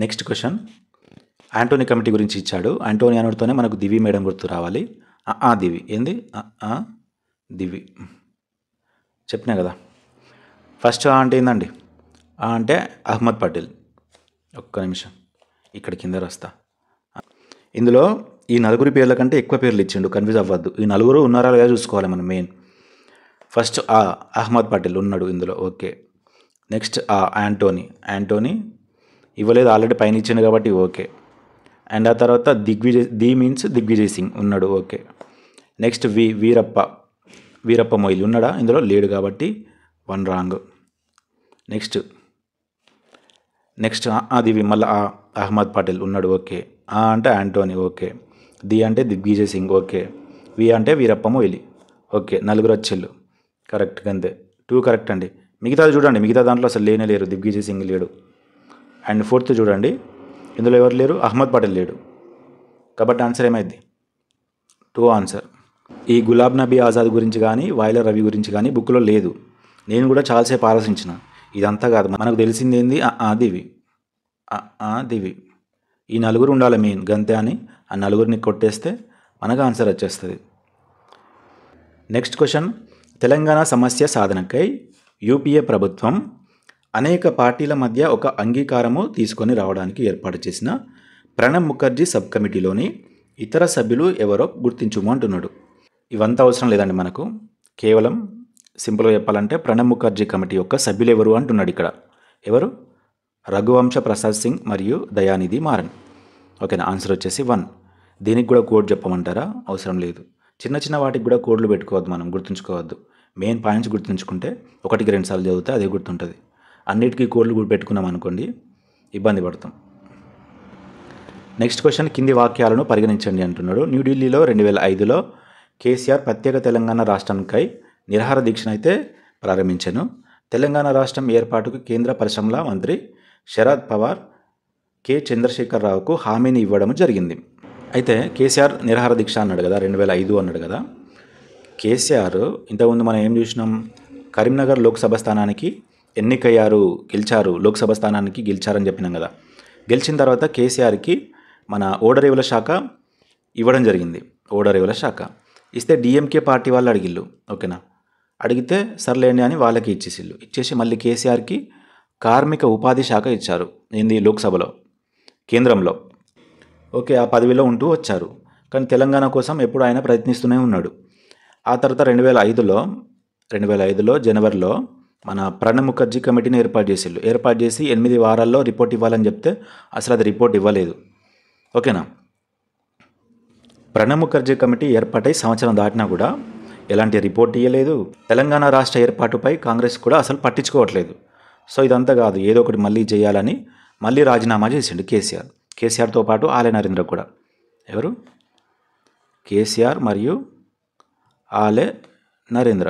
నెక్స్ట్ క్వశ్చన్, యాంటోనీ కమిటీ గురించి ఇచ్చాడు. యాంటోనీ అనడితోనే మనకు దివి మేడం గుర్తు రావాలి. దివి ఏంది, దివి చెప్పినా కదా. ఫస్ట్ అంటే ఏందండి, అంటే అహ్మద్ పటేల్. ఒక్క నిమిషం ఇక్కడ కింద రాస్తా. ఇందులో ఈ నలుగురి పేర్ల కంటే ఎక్కువ పేర్లు ఇచ్చిండు, కన్ఫ్యూజ్ అవ్వద్దు. ఈ నలుగురు ఉన్నారా లేదా చూసుకోవాలి మనం మెయిన్. ఫస్ట్ అహ్మద్ పటేల్ ఉన్నాడు ఇందులో, ఓకే. నెక్స్ట్ యాంటోనీ ఇవ్వలేదు, ఆల్రెడీ పైన ఇచ్చిండు కాబట్టి ఓకే. అండ్ ఆ తర్వాత దిగ్విజయ్ సింగ్ ఉన్నాడు, ఓకే. నెక్స్ట్ వీరప్ప మొయిల్ ఉన్నాడా, ఇందులో లేడు కాబట్టి 1 రాంగ్. నెక్స్ట్ దివి మళ్ళీ అహ్మద్ పటేల్ ఉన్నాడు, ఓకే. అంటే యాంటోనీ, ఓకే. ది అంటే దిగ్విజయ్ సింగ్, ఓకే. వి అంటే వీరప్ప మొయిలి, ఓకే. 4 వచ్చిళ్ళు కరెక్ట్, అంతే. 2 కరెక్ట్ అండి. మిగతాది చూడండి, మిగతా దాంట్లో అసలు లేరు, దిగ్విజయ్ సింగ్ లేడు. అండ్ 4th చూడండి, ఇందులో ఎవరు లేరు, అహ్మద్ పటేల్ లేడు. కాబట్టి ఆన్సర్ ఏమైంది, 2 ఆన్సర్. ఈ గులాబ్ నబీ ఆజాద్ గురించి కానీ వాయిల రవి గురించి కానీ బుక్లో లేదు. నేను కూడా చాలాసేపు ఆలోచించిన, ఇదంతా కాదు, మనకు తెలిసింది ఏంది, దివి. ఈ నలుగురు ఉండాలి మెయిన్, గంతే అని ఆ నలుగురిని కొట్టేస్తే మనకు ఆన్సర్ వచ్చేస్తుంది. నెక్స్ట్ క్వశ్చన్, తెలంగాణ సమస్య సాధనకై యూపీఏ ప్రభుత్వం అనేక పార్టీల మధ్య ఒక అంగీకారము తీసుకొని రావడానికి ఏర్పాటు చేసిన ప్రణబ్ ముఖర్జీ సబ్ కమిటీలోని ఇతర సభ్యులు ఎవరో గుర్తించుము అంటున్నాడు. ఇవంతా అవసరం లేదండి మనకు, కేవలం సింపుల్గా చెప్పాలంటే ప్రణబ్ ముఖర్జీ కమిటీ యొక్క సభ్యులు ఎవరు అంటున్నాడు ఇక్కడ. ఎవరు, రఘువంశ ప్రసాద్ సింగ్ మరియు దయానిధి మారన్. ఓకేనా, ఆన్సర్ వచ్చేసి 1. దీనికి కూడా కోడ్ చెప్పమంటారా, అవసరం లేదు. చిన్న వాటికి కూడా కోడ్లు పెట్టుకోవద్దు, మనం గుర్తుంచుకోవద్దు. మెయిన్ పాయింట్స్ గుర్తుంచుకుంటే 1కి 2 సార్లు చదివితే అదే గుర్తుంటుంది. అన్నిటికీ కోడ్లు కూడా పెట్టుకున్నాం అనుకోండి, ఇబ్బంది పడతాం. నెక్స్ట్ క్వశ్చన్, కింది వాక్యాలను పరిగణించండి అంటున్నాడు. న్యూఢిల్లీలో 2005లో కేసీఆర్ ప్రత్యేక తెలంగాణ రాష్ట్రానికై నిరాహార దీక్షను అయితే ప్రారంభించాను. తెలంగాణ రాష్ట్రం ఏర్పాటుకు కేంద్ర పరిశ్రమల మంత్రి శరద్ పవార్ కె చంద్రశేఖరరావుకు హామీని ఇవ్వడం జరిగింది. అయితే కేసీఆర్ నిరాహార దీక్ష అన్నాడు కదా, 2005 అన్నాడు కదా. కేసీఆర్ ఇంతకుముందు మనం ఏం చూసినాం, కరీంనగర్ లోక్సభ స్థానానికి గెలిచారు, లోక్సభ స్థానానికి గెలిచారని చెప్పినాం కదా. గెలిచిన తర్వాత కేసీఆర్కి మన ఓడరేవుల శాఖ ఇవ్వడం జరిగింది. ఓడరేవుల శాఖ ఇస్తే డిఎంకే పార్టీ వాళ్ళు అడిగిళ్ళు, ఓకేనా. అడిగితే సర్లేండి అని వాళ్ళకి ఇచ్చేసి మళ్ళీ కేసీఆర్కి కార్మిక ఉపాధి శాఖ ఇచ్చారు. ఏంది, లోక్సభలో, కేంద్రంలో. ఓకే, ఆ పదవిలో ఉంటూ వచ్చారు. కానీ తెలంగాణ కోసం ఎప్పుడు ఆయన ప్రయత్నిస్తూనే ఉన్నాడు. ఆ తర్వాత 2005లో జనవరిలో మన ప్రణబ్ ముఖర్జీ కమిటీని ఏర్పాటు చేసి 8 వారాల్లో రిపోర్ట్ ఇవ్వాలని చెప్తే అసలు అది రిపోర్ట్ ఇవ్వలేదు. ఓకేనా. ప్రణబ్ ముఖర్జీ కమిటీ ఏర్పాటై సంవత్సరం దాటినా కూడా ఎలాంటి రిపోర్ట్ ఇవ్వలేదు. తెలంగాణ రాష్ట్ర ఏర్పాటుపై కాంగ్రెస్ కూడా అసలు పట్టించుకోవట్లేదు. సో ఇదంతా కాదు, ఏదో ఒకటి మళ్ళీ చేయాలని మళ్ళీ రాజీనామా చేసిండు కేసీఆర్తో పాటు ఆలే నరేంద్ర కూడా. ఎవరు, కేసీఆర్ మరియు ఆలే నరేంద్ర,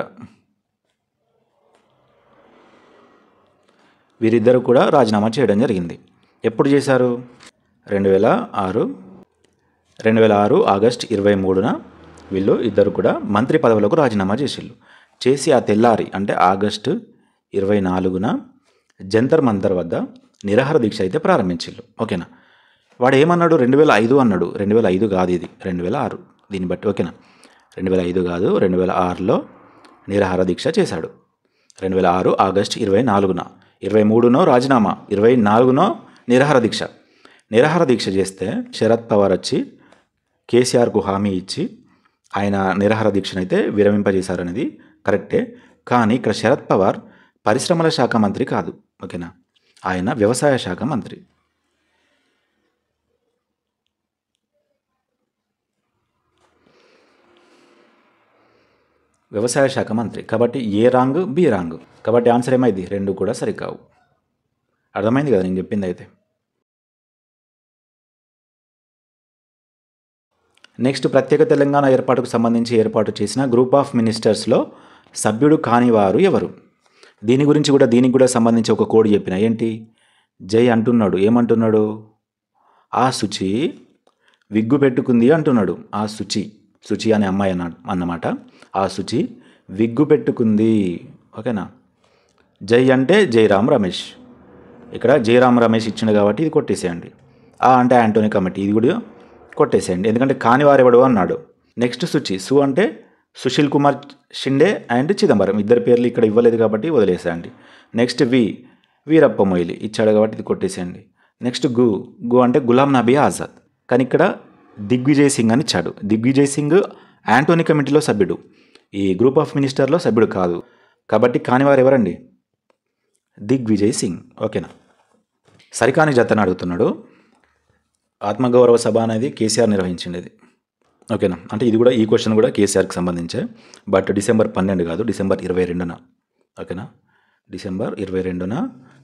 వీరిద్దరు కూడా రాజీనామా చేయడం జరిగింది. ఎప్పుడు చేశారు, 2006 ఆగస్ట్ 23న వీళ్ళు ఇద్దరు కూడా మంత్రి పదవులకు రాజీనామా చేసి ఆ తెల్లారి అంటే ఆగస్టు 24న జంతర్ మంతర్ వద్ద నిరాహార దీక్ష అయితే ప్రారంభించారు. ఓకేనా. వాడు ఏమన్నాడు, 2005 అన్నాడు. 2005 కాదు, ఇది 2006. దీన్ని బట్టి ఓకేనా, 2005 కాదు, 2006లో నిరాహార దీక్ష చేశాడు. 2006 ఆగస్టు 24న. 23నో రాజీనామా, 24నో నిరాహార దీక్ష. నిరాహార దీక్ష చేస్తే శరద్ పవార్ వచ్చి కేసీఆర్కు హామీ ఇచ్చి ఆయన నిరాహార దీక్షనైతే విరమింపజేశారనేది కరెక్టే. కానీ ఇక్కడ శరద్ పవార్ పరిశ్రమల శాఖ మంత్రి కాదు, ఓకేనా, ఆయన వ్యవసాయ శాఖ మంత్రి. వ్యవసాయ శాఖ మంత్రి కాబట్టి ఏ రాంగ్, బి రాంగ్. కాబట్టి ఆన్సర్ ఏమైంది? రెండు కూడా సరికావు. అర్థమైంది కదా నేను చెప్పింది అయితే. నెక్స్ట్, ప్రత్యేక తెలంగాణ ఏర్పాటుకు సంబంధించి ఏర్పాటు చేసిన గ్రూప్ ఆఫ్ మినిస్టర్స్లో సభ్యుడు కానివారు ఎవరు? దీనికి కూడా సంబంధించి ఒక కోడ్ చెప్పిన. ఏంటి? జై అంటున్నాడు. ఏమంటున్నాడు? ఆ శుచి విగ్గు పెట్టుకుంది అంటున్నాడు. ఆ శుచి అనే అమ్మాయి అన్నమాట. ఆ శుచి విగ్గు పెట్టుకుంది, ఓకేనా. జై అంటే జయరాం రమేష్. ఇక్కడ జయరాం రమేష్ ఇచ్చిండు కాబట్టి ఇది కొట్టేసేయండి. ఆ అంటే యాంటోనీ కమిటీ, ఇది కూడా కొట్టేసేయండి, ఎందుకంటే కానివారెవడు అన్నాడు. నెక్స్ట్ శుచి, అంటే సుశీల్ కుమార్ షిండే అండ్ చిదంబరం, ఇద్దరు పేర్లు ఇక్కడ ఇవ్వలేదు కాబట్టి వదిలేసేయండి. నెక్స్ట్ వీరప్ప మొయిలి ఇచ్చాడు కాబట్టి ఇది కొట్టేసేయండి. నెక్స్ట్ గు అంటే గులాం నబీ ఆజాద్, కానీ ఇక్కడ దిగ్విజయ్ సింగ్ అని ఇచ్చాడు. దిగ్విజయ్ సింగ్ యాంటోనీ కమిటీలో సభ్యుడు, ఈ గ్రూప్ ఆఫ్ మినిస్టర్లో సభ్యుడు కాదు. కాబట్టి కానివారు ఎవరండి? దిగ్విజయ్ సింగ్, ఓకేనా. సరికాని జతను అడుగుతున్నాడు. ఆత్మగౌరవ సభ అనేది కేసీఆర్ నిర్వహించిండేది, ఓకేనా. అంటే ఇది కూడా, ఈ క్వశ్చన్ కూడా కేసీఆర్కి సంబంధించే, బట్ డిసెంబర్ 12 కాదు, డిసెంబర్ 22న, ఓకేనా. డిసెంబర్ 22న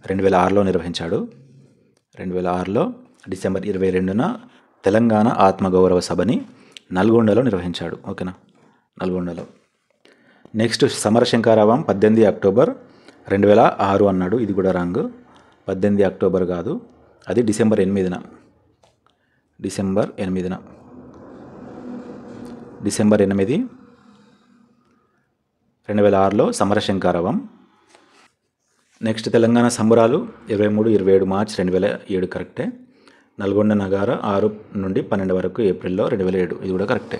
2006లో నిర్వహించాడు. 2006లో డిసెంబర్ 22న తెలంగాణ ఆత్మగౌరవ సభని నల్గొండలో నిర్వహించాడు, ఓకేనా, నల్గొండలో. నెక్స్ట్, సమరశంకారావం 18 అక్టోబర్ 2006 అన్నాడు. ఇది కూడా రాంగ్. 18 అక్టోబర్ కాదు, అది డిసెంబర్ 8న. డిసెంబర్ 8 2006లో సమరశంకారావం. నెక్స్ట్, తెలంగాణ సంబరాలు 23-27 మార్చ్ 2007 కరెక్టే. నల్గొండ నగార 6 నుండి 12 వరకు ఏప్రిల్లో 2007, ఇది కూడా కరెక్టే.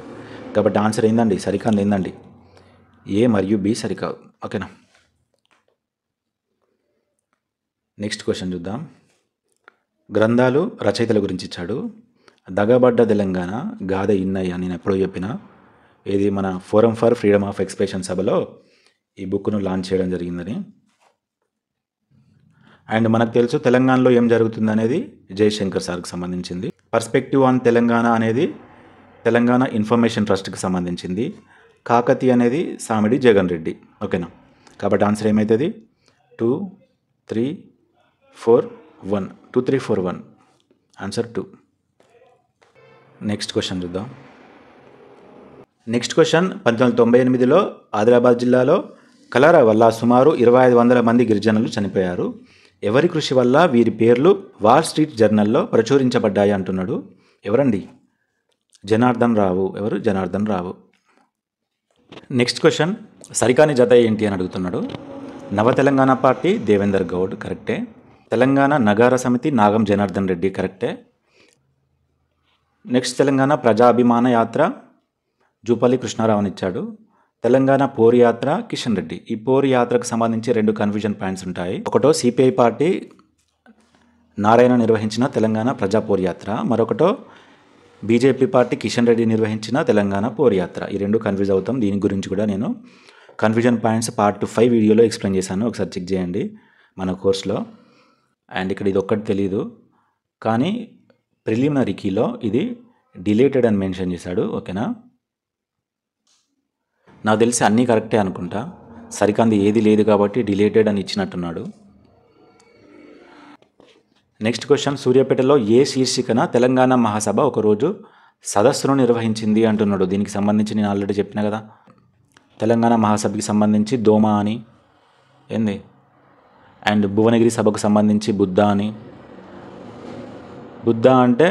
కాబట్టి ఆన్సర్ ఏందండి? సరికాదు ఏందండి? ఏ మరియు బి సరికాదు, ఓకేనా. నెక్స్ట్ క్వశ్చన్ చూద్దాం. గ్రంథాలు రచయితల గురించి ఇచ్చాడు. దగబడ్డ తెలంగాణ గాథ ఇన్నయ్య నేను ఎప్పుడో చెప్పిన, ఇది మన forum for freedom of expression సభలో ఈ బుక్ను లాంచ్ చేయడం జరిగిందని. అండ్ మనకు తెలుసు తెలంగాణలో ఏం జరుగుతుంది అనేది జయశంకర్ సార్కి సంబంధించింది. పర్స్పెక్టివ్ ఆన్ తెలంగాణ అనేది తెలంగాణ ఇన్ఫర్మేషన్ ట్రస్ట్కి సంబంధించింది. కాకతి అనేది సామిడి జగన్ రెడ్డి, ఓకేనా. కాబట్టి ఆన్సర్ ఏమవుతుంది? 2, 3, 4, 1. 2, 3, 4, 1. ఆన్సర్ 2. నెక్స్ట్ క్వశ్చన్ చూద్దాం. నెక్స్ట్ క్వశ్చన్, 1998లో ఆదిలాబాద్ జిల్లాలో కలరా వల్ల సుమారు 2500 మంది గిరిజనులు చనిపోయారు. ఎవరి కృషి వల్ల వీరి పేర్లు వాల్ స్ట్రీట్ జర్నల్లో ప్రచురించబడ్డాయి అంటున్నాడు. ఎవరండి? జనార్దన్ రావు. ఎవరు? జనార్దన్ రావు. నెక్స్ట్ క్వశ్చన్, సరికాని జత ఏంటి అని అడుగుతున్నాడు. నవ తెలంగాణ పార్టీ దేవేందర్ గౌడ్, కరెక్టే. తెలంగాణ నగార సమితి నాగం జనార్దన్ రెడ్డి, కరెక్టే. నెక్స్ట్, తెలంగాణ ప్రజాభిమాన యాత్ర జూపల్లి కృష్ణారావుని ఇచ్చాడు. తెలంగాణ పోరు యాత్ర కిషన్ రెడ్డి. ఈ పోరు యాత్రకు సంబంధించి 2 కన్ఫ్యూజన్ పాయింట్స్ ఉంటాయి. ఒకటో సిపిఐ పార్టీ నారాయణ నిర్వహించిన తెలంగాణ ప్రజా పోరు యాత్ర, మరొకటో బీజేపీ పార్టీ కిషన్ రెడ్డి నిర్వహించిన తెలంగాణ పోరు యాత్ర. ఈ 2 కన్ఫ్యూజ్ అవుతాం. దీని గురించి కూడా నేను కన్ఫ్యూజన్ పాయింట్స్ పార్ట్ 5 వీడియోలో ఎక్స్ప్లెయిన్ చేశాను, ఒకసారి చెక్ చేయండి మన కోర్స్లో. అండ్ ఇక్కడ ఇది ఒక్కటి తెలీదు, కానీ ప్రిలిమినరీ కీలో ఇది డిలేటెడ్ అని మెన్షన్ చేశాడు, ఓకేనా. నాకు తెలిసి అన్నీ కరెక్టే అనుకుంటా. సరికంది ఏది లేదు కాబట్టి డిలేటెడ్ అని ఇచ్చినట్టున్నాడు. నెక్స్ట్ క్వశ్చన్, సూర్యాపేటలో ఏ శీర్షికన తెలంగాణ మహాసభ ఒకరోజు సదస్సును నిర్వహించింది అంటున్నాడు. దీనికి సంబంధించి నేను ఆల్రెడీ చెప్పిన కదా, తెలంగాణ మహాసభకి సంబంధించి దోమ అని ఏంది, అండ్ భువనగిరి సభకు సంబంధించి బుద్ధ అని. బుద్ధ అంటే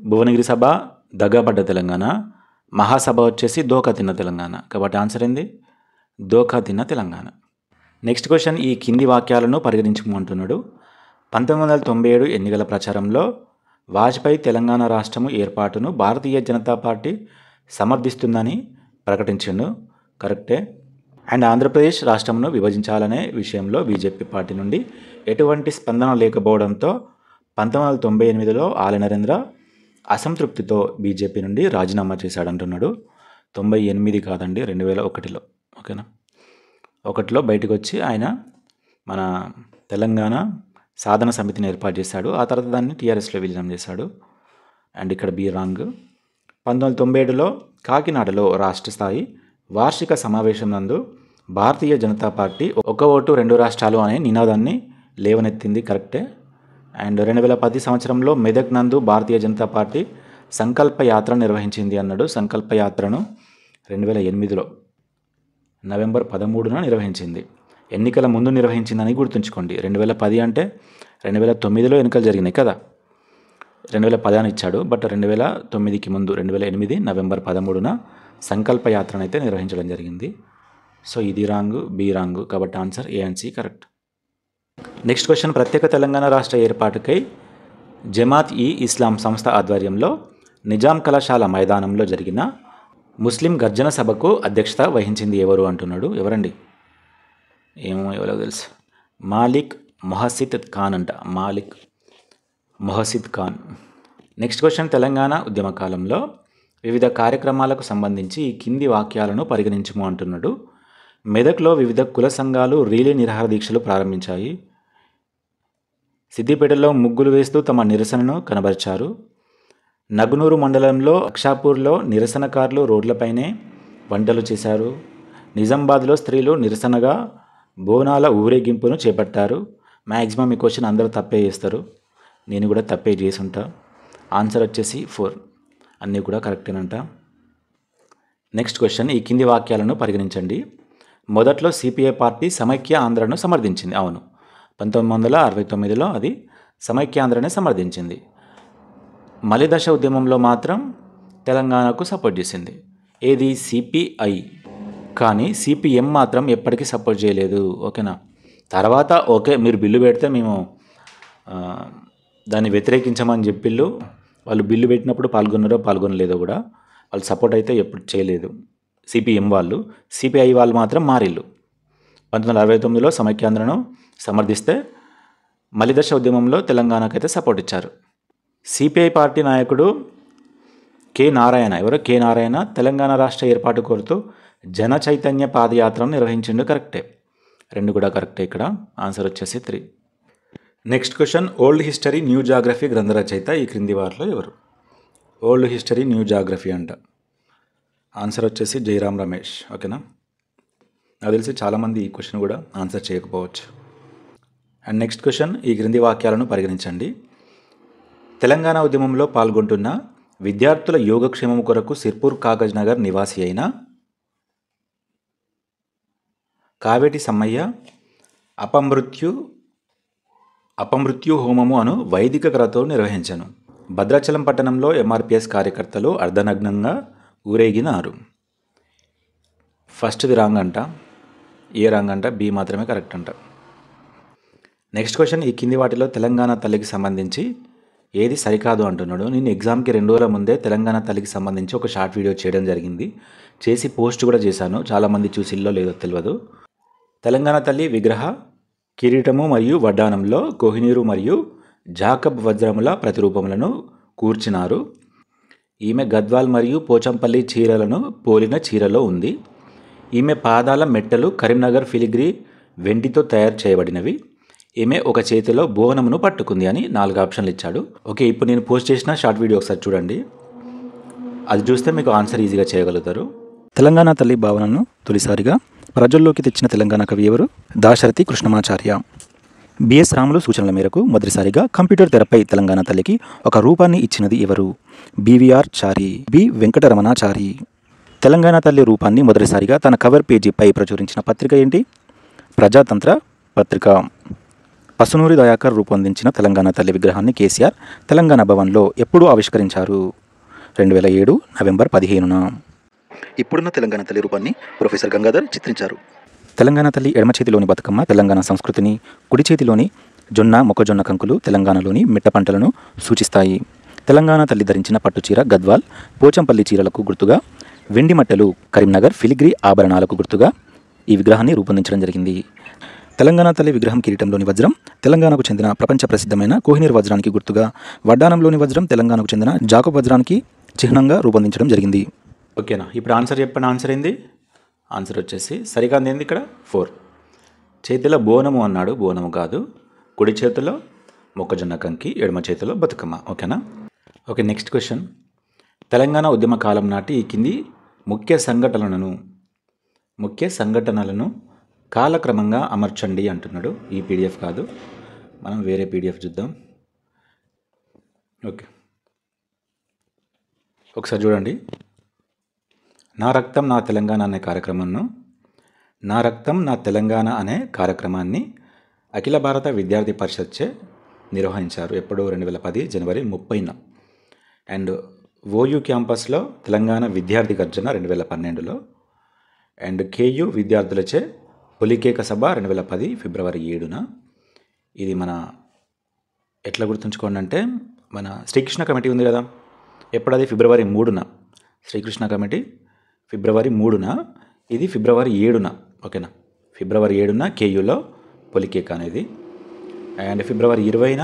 భువనగిరి సభ దగ్గబడ్డ తెలంగాణ, మహాసభ వచ్చేసి దోకా తిన్న తెలంగాణ. కాబట్టి ఆన్సర్ ఏంది? దోకా తిన్న తెలంగాణ. నెక్స్ట్ క్వశ్చన్, ఈ కింది వాక్యాలను పరిగణించుకోమంటున్నాడు. 1997 ఎన్నికల ప్రచారంలో వాజ్పేయి తెలంగాణ రాష్ట్రము ఏర్పాటును భారతీయ జనతా పార్టీ సమర్థిస్తుందని ప్రకటించిండు, కరెక్టే. అండ్ ఆంధ్రప్రదేశ్ రాష్ట్రంను విభజించాలనే విషయంలో బీజేపీ పార్టీ నుండి ఎటువంటి స్పందన లేకపోవడంతో 1998లో ఆల నరేంద్ర అసంతృప్తితో బీజేపీ నుండి రాజీనామా చేశాడంటున్నాడు. 98 కాదండి, 2001లో. ఓకేనా, 1లో బయటకు వచ్చి ఆయన మన తెలంగాణ సాధన సమితిని ఏర్పాటు చేశాడు. ఆ తర్వాత దాన్ని టీఆర్ఎస్లో విలీనం చేశాడు. అండ్ ఇక్కడ బి రాంగ్. 1997లో కాకినాడలో రాష్ట్ర స్థాయి వార్షిక సమావేశం నందు భారతీయ జనతా పార్టీ ఒక ఓటు 2 రాష్ట్రాలు అనే నినాదాన్ని లేవనెత్తింది. కరెక్టే. అండ్ 2010 సంవత్సరంలో మెదక్ నందు భారతీయ జనతా పార్టీ సంకల్ప యాత్ర నిర్వహించింది అన్నాడు. సంకల్ప యాత్రను 2008లో నవంబర్ 13న నిర్వహించింది. ఎన్నికల ముందు నిర్వహించిందని గుర్తుంచుకోండి. 2010 అంటే 2009లో ఎన్నికలు జరిగినాయి కదా, 2010 అని ఇచ్చాడు. బట్ 2009కి ముందు 2008 నవంబర్ 13న సంకల్ప యాత్రను అయితే నిర్వహించడం జరిగింది. సో ఇది రాంగ్, బి రాంగ్. కాబట్టి answer a and c correct. Next question, ప్రత్యేక తెలంగాణ రాష్ట్ర ఏర్పాటుకై జమాత్ ఈ ఇస్లాం సంస్థ ఆధ్వర్యంలో నిజాం కళాశాల మైదానంలో జరిగిన ముస్లిం గర్జన సభకు అధ్యక్షత వహించింది ఎవరు అంటున్నాడు. ఎవరండి? ఏమో, ఎవరో తెలుసు. మాలిక్ మొహసిద్ ఖాన్ అంట. మాలిక్ మొహసిద్ ఖాన్. నెక్స్ట్ క్వశ్చన్, తెలంగాణ ఉద్యమ కాలంలో వివిధ కార్యక్రమాలకు సంబంధించి ఈ కింది వాక్యాలను పరిగణించము అంటున్నాడు. మెదక్లో వివిధ కుల సంఘాలు రీలే నిరాహార దీక్షలు ప్రారంభించాయి. సిద్దిపేటలో ముగ్గులు వేస్తూ తమ నిరసనను కనబరిచారు. నగునూరు మండలంలో అక్షాపూర్లో నిరసనకారులు రోడ్లపైనే వంటలు చేశారు. నిజామాబాద్లో స్త్రీలు నిరసనగా బోనాల ఊరేగింపును చేపట్టారు. మ్యాక్సిమం ఈ క్వశ్చన్ అందరూ తప్పే చేస్తారు, నేను కూడా తప్పే చేసుంటా. ఆన్సర్ వచ్చేసి 4. అన్నీ కూడా కరెక్టేనంట. నెక్స్ట్ క్వశ్చన్, ఈ కింది వాక్యాలను పరిగణించండి. మొదట్లో సిపిఐ పార్టీ సమైక్య ఆంధ్రను సమర్థించింది. అవును, 1969లో అది సమైక్య ఆంధ్రనే సమర్థించింది. మలిదశ ఉద్యమంలో మాత్రం తెలంగాణకు సపోర్ట్ చేసింది. ఏది? సిపిఐ. కానీ సిపిఎం మాత్రం ఎప్పటికీ సపోర్ట్ చేయలేదు. ఓకేనా. తర్వాత ఓకే మీరు బిల్లు పెడితే మేము దాన్ని వ్యతిరేకించమని చెప్పిళ్ళు. వాళ్ళు బిల్లు పెట్టినప్పుడు పాల్గొన్నారో పాల్గొనలేదో కూడా, వాళ్ళు సపోర్ట్ అయితే ఎప్పుడు చేయలేదు సిపిఎం వాళ్ళు. సిపిఐ వాళ్ళు మాత్రం మారిళ్ళు. 1969లో సమైక్యాంధ్రను సమర్థిస్తే మలిదశ ఉద్యమంలో తెలంగాణకైతే సపోర్ట్ ఇచ్చారు. సిపిఐ పార్టీ నాయకుడు కె నారాయణ. ఎవరో కె నారాయణ తెలంగాణ రాష్ట్ర ఏర్పాటు కోరుతూ జన చైతన్య పాదయాత్రను నిర్వహించిండు. కరెక్టే, 2 కూడా కరెక్టే. ఇక్కడ ఆన్సర్ వచ్చేసి 3. Next question, old history new geography గ్రంథ రచయిత ఈ క్రింది వారిలో ఎవరు? ఓల్డ్ హిస్టరీ న్యూ జాగ్రఫీ అంట. ఆన్సర్ వచ్చేసి జయరాం రమేష్. ఓకేనా. నాకు తెలిసి చాలామంది ఈ క్వశ్చన్ కూడా ఆన్సర్ చేయకపోవచ్చు. అండ్ నెక్స్ట్ క్వశ్చన్, ఈ క్రింది వాక్యాలను పరిగణించండి. తెలంగాణ ఉద్యమంలో పాల్గొంటున్న విద్యార్థుల యోగక్షేమం కొరకు సిర్పూర్ కాగజ్ నగర్ నివాసి అయిన కావేటి సమ్మయ్య అపమృత్యు హోమము అను వైదిక క్రతువు నిర్వహించను. భద్రాచలం పట్టణంలో ఎంఆర్పిఎస్ కార్యకర్తలు అర్ధనగ్నంగా ఊరేగినారు. ఫస్ట్ది రాంగ్ అంట. ఏ రాంగ్ అంట, బి మాత్రమే కరెక్ట్ అంట. నెక్స్ట్ క్వశ్చన్, ఈ కింది వాటిలో తెలంగాణ తల్లికి సంబంధించి ఏది సరికాదు అంటున్నాడు. నేను ఎగ్జామ్కి 2 రోజుల ముందే తెలంగాణ తల్లికి సంబంధించి ఒక షార్ట్ వీడియో చేయడం జరిగింది. చేసి పోస్ట్ కూడా చేశాను. చాలామంది చూసిల్లో లేదో తెలియదు. తెలంగాణ తల్లి విగ్రహ కిరీటము మరియు వడ్డానంలో కోహినూరు మరియు జాకబ్ వజ్రముల ప్రతిరూపములను కూర్చినారు. ఈమె గద్వాల్ మరియు పోచంపల్లి చీరలను పోలిన చీరలో ఉంది. ఈమె పాదాల మెట్టలు కరీంనగర్ ఫిలిగ్రీ వెండితో తయారు చేయబడినవి. ఈమె ఒక చేతిలో బోనమును పట్టుకుంది అని 4 ఆప్షన్లు ఇచ్చాడు. ఓకే, ఇప్పుడు నేను పోస్ట్ చేసిన షార్ట్ వీడియో ఒకసారి చూడండి. అది చూస్తే మీకు ఆన్సర్ ఈజీగా చేయగలుగుతారు. తెలంగాణ తల్లి భావనను తొలిసారిగా ప్రజల్లోకి తెచ్చిన తెలంగాణ కవి ఎవరు? దాశరథి కృష్ణమాచార్య. బిఎస్ రాములు సూచనల మేరకు మొదటిసారిగా కంప్యూటర్ తెరపై తెలంగాణ తల్లికి ఒక రూపాన్ని ఇచ్చినది ఎవరు? బివిఆర్ చారి. బి వెంకటరమణాచారి. తెలంగాణ తల్లి రూపాన్ని మొదటిసారిగా తన కవర్ పేజీపై ప్రచురించిన పత్రిక ఏంటి? ప్రజాతంత్ర పత్రిక. పసునూరి దయాకర్ రూపొందించిన తెలంగాణ తల్లి విగ్రహాన్ని కేసీఆర్ తెలంగాణ భవన్లో ఎప్పుడు ఆవిష్కరించారు? 2007 నవంబర్ 15న. ఇప్పుడున్న తెలంగాణ తల్లి రూపాన్ని ప్రొఫెసర్ గంగాధర్ చిత్రించారు. తెలంగాణ తల్లి ఎడమ చేతిలోని బతుకమ్మ తెలంగాణ సంస్కృతిని, కుడి చేతిలోని జొన్న మొక్కజొన్న కంకులు తెలంగాణలోని మిట్ట పంటలను సూచిస్తాయి. తెలంగాణ తల్లి ధరించిన పట్టుచీర గద్వాల్, పోచంపల్లి చీరలకు గుర్తుగా, వెండి మట్టెలు కరీంనగర్ ఫిలిగ్రీ ఆభరణాలకు గుర్తుగా, ఈ విగ్రహాన్ని రూపొందించడం జరిగింది. తెలంగాణ తల్లి విగ్రహం కిరీటంలోని వజ్రం తెలంగాణకు చెందిన ప్రపంచ ప్రసిద్ధమైన కోహినూర్ వజ్రానికి గుర్తుగా, వడ్డానంలోని వజ్రం తెలంగాణకు చెందిన జాకబ్ వజ్రానికి చిహ్నంగా రూపొందించడం జరిగింది. ఓకేనా? ఇప్పుడు ఆన్సర్ చెప్పండి. ఆన్సర్ ఏంది? ఆన్సర్ వచ్చేసి సరికాంది ఏంది ఇక్కడ 4. చేతిలో బోనము అన్నాడు, బోనము కాదు. కుడి చేతిలో మొక్కజొన్న కంకి, ఎడమ చేతిలో బతుకమ్మ. ఓకేనా? Okay, next question. తెలంగాణ ఉద్యమ కాలం నాటి ఈ కింది ముఖ్య సంఘటనలను కాలక్రమంగా అమర్చండి అంటున్నాడు. ఈ పీడిఎఫ్ కాదు, మనం వేరే పీడిఎఫ్ చూద్దాం. ఓకే, ఒకసారి చూడండి. నా రక్తం నా తెలంగాణ అనే కార్యక్రమాన్ని అఖిల భారత విద్యార్థి పరిషత్చే నిర్వహించారు. ఎప్పుడు? 2010 జనవరి 30న. అండ్ ఓయూ క్యాంపస్లో తెలంగాణ విద్యార్థి గర్జన 2012లో. అండ్ కేయూ విద్యార్థులచే పొలికేక సభ 2010 ఫిబ్రవరి 7న. ఇది మన ఎట్లా గుర్తుంచుకోండి అంటే, మన శ్రీకృష్ణ కమిటీ ఉంది కదా, ఎప్పుడు? అది ఫిబ్రవరి 3న. శ్రీకృష్ణ కమిటీ ఫిబ్రవరి 3న, ఇది ఫిబ్రవరి 7న. ఓకేనా? ఫిబ్రవరి 7న కేయూలో పొలికేక అనేది. అండ్ ఫిబ్రవరి 20న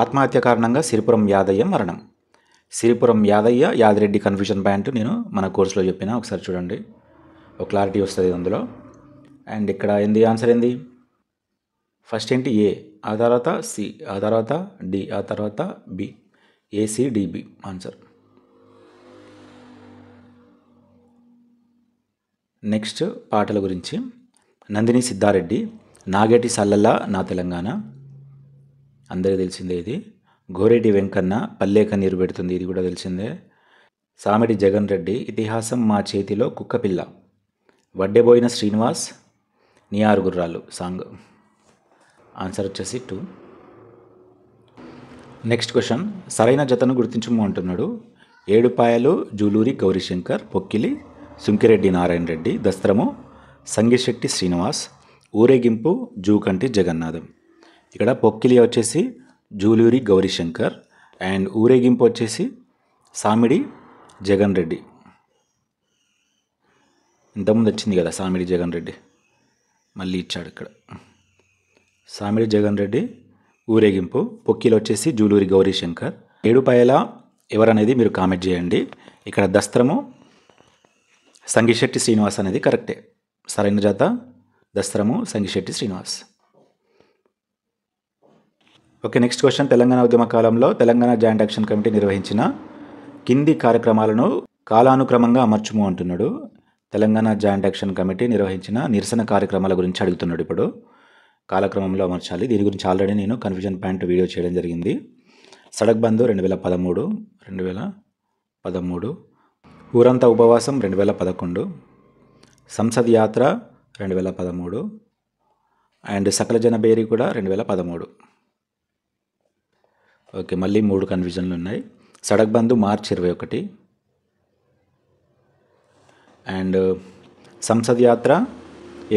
ఆత్మహత్య కారణంగా సిరిపురం యాదయ్య మరణం. సిరిపురం యాదయ్య, యాదిరెడ్డి కన్ఫ్యూజన్ పాయింట్ నేను మన కోర్సులో చెప్పిన, ఒకసారి చూడండి, ఒక క్లారిటీ వస్తుంది అందులో. అండ్ ఇక్కడ ఏంది ఆన్సర్ ఏంది? ఫస్ట్ ఏంటి? ఏ, ఆ తర్వాత సి, ఆ తర్వాత డి, ఆ తర్వాత బి. ఏసిడిబి ఆన్సర్. నెక్స్ట్ పాటల గురించి. నందిని సిద్ధారెడ్డి, నాగేటి సల్లల్లా నా తెలంగాణ, అందరికీ తెలిసిందే ఇది. గోరేటి వెంకన్న, పల్లేక నీరు పెడుతుంది, ఇది కూడా తెలిసిందే. సామిడి జగన్ రెడ్డి, ఇతిహాసం మా చేతిలో కుక్కపిల్ల. వడ్డెబోయిన శ్రీనివాస్, నీ 6 గుర్రాలు సాంగ్. ఆన్సర్ వచ్చేసి 2. Next question. సరైన జతను గుర్తించము అంటున్నాడు. ఏడుపాయలు జూలూరి గౌరీశంకర్, పొక్కిలి సుంకిరెడ్డి నారాయణ రెడ్డి, దస్త్రము సంగిశెట్టి శ్రీనివాస్, ఊరేగింపు జూకంటి జగన్నాథం. ఇక్కడ పొక్కిలి వచ్చేసి జూలూరి గౌరీశంకర్ అండ్ ఊరేగింపు వచ్చేసి సామిడి జగన్ రెడ్డి. ఇంతకుముందు వచ్చింది కదా సామిడి జగన్ రెడ్డి, మళ్ళీ ఇచ్చాడు ఇక్కడ. సామిడి జగన్ రెడ్డి, ఊరేగింపు. పొక్కిలు వచ్చేసి జూలూరి గౌరీశంకర్. ఏడుపాయల ఎవరనేది మీరు కామెంట్ చేయండి. ఇక్కడ దస్త్రము సంగిశెట్టి శ్రీనివాస్ అనేది కరెక్టే. సరైన జాత దస్త్రము Sangisetti Srinivas. Okay, next question. Telangana ఉద్యమ కాలంలో తెలంగాణ జాయింట్ యాక్షన్ కమిటీ నిర్వహించిన కింది కార్యక్రమాలను కాలానుక్రమంగా అమర్చుము అంటున్నాడు. తెలంగాణ జాయింట్ యాక్షన్ కమిటీ నిర్వహించిన నిరసన కార్యక్రమాల గురించి అడుగుతున్నాడు. ఇప్పుడు కాలక్రమంలో అమర్చాలి. దీని గురించి ఆల్రెడీ నేను కన్ఫ్యూజన్ పాయింట్ వీడియో చేయడం జరిగింది. సడక్ బంధు 2013, ఊరంతా ఉపవాసం 2011, సంసద్ యాత్ర 2013 అండ్ సకల జన బేరీ కూడా 2013. ఓకే, మళ్ళీ 3 కన్ఫ్యూజన్లు ఉన్నాయి. సడక్ బంధు మార్చి 21 అండ్ సంసద్ యాత్ర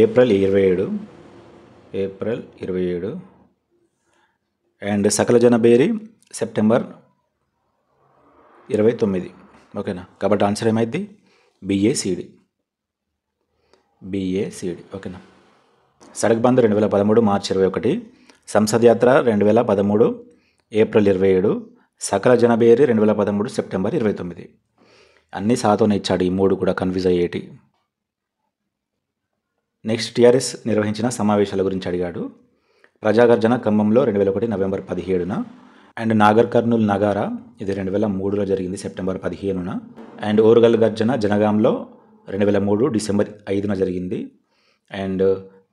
ఏప్రిల్ 27 అండ్ సకల జన బేరీ సెప్టెంబర్ 29. ఓకేనా? కాబట్టి ఆన్సర్ ఏమైంది? బిఏసిడి. ఓకేనా? సడక్ బంద్ 2013 మార్చి 21, సంసద్ యాత్ర 2013 ఏప్రిల్ 27, సకల జనబేరి 2013 సెప్టెంబర్ 29. అన్నీ సాతోనే ఇచ్చాడు, ఈ 3 కూడా కన్ఫ్యూజ్ అయ్యేటి. నెక్స్ట్ టీఆర్ఎస్ నిర్వహించిన సమావేశాల గురించి అడిగాడు. ప్రజాగర్జన ఖమ్మంలో 2001 నవంబర్ 17న అండ్ నాగర్ కర్నూల్ నగారా ఇది 2003లో జరిగింది సెప్టెంబర్ 15న అండ్ ఓరుగల్ గర్జన జనగాంలో 2003 డిసెంబర్ 5న జరిగింది అండ్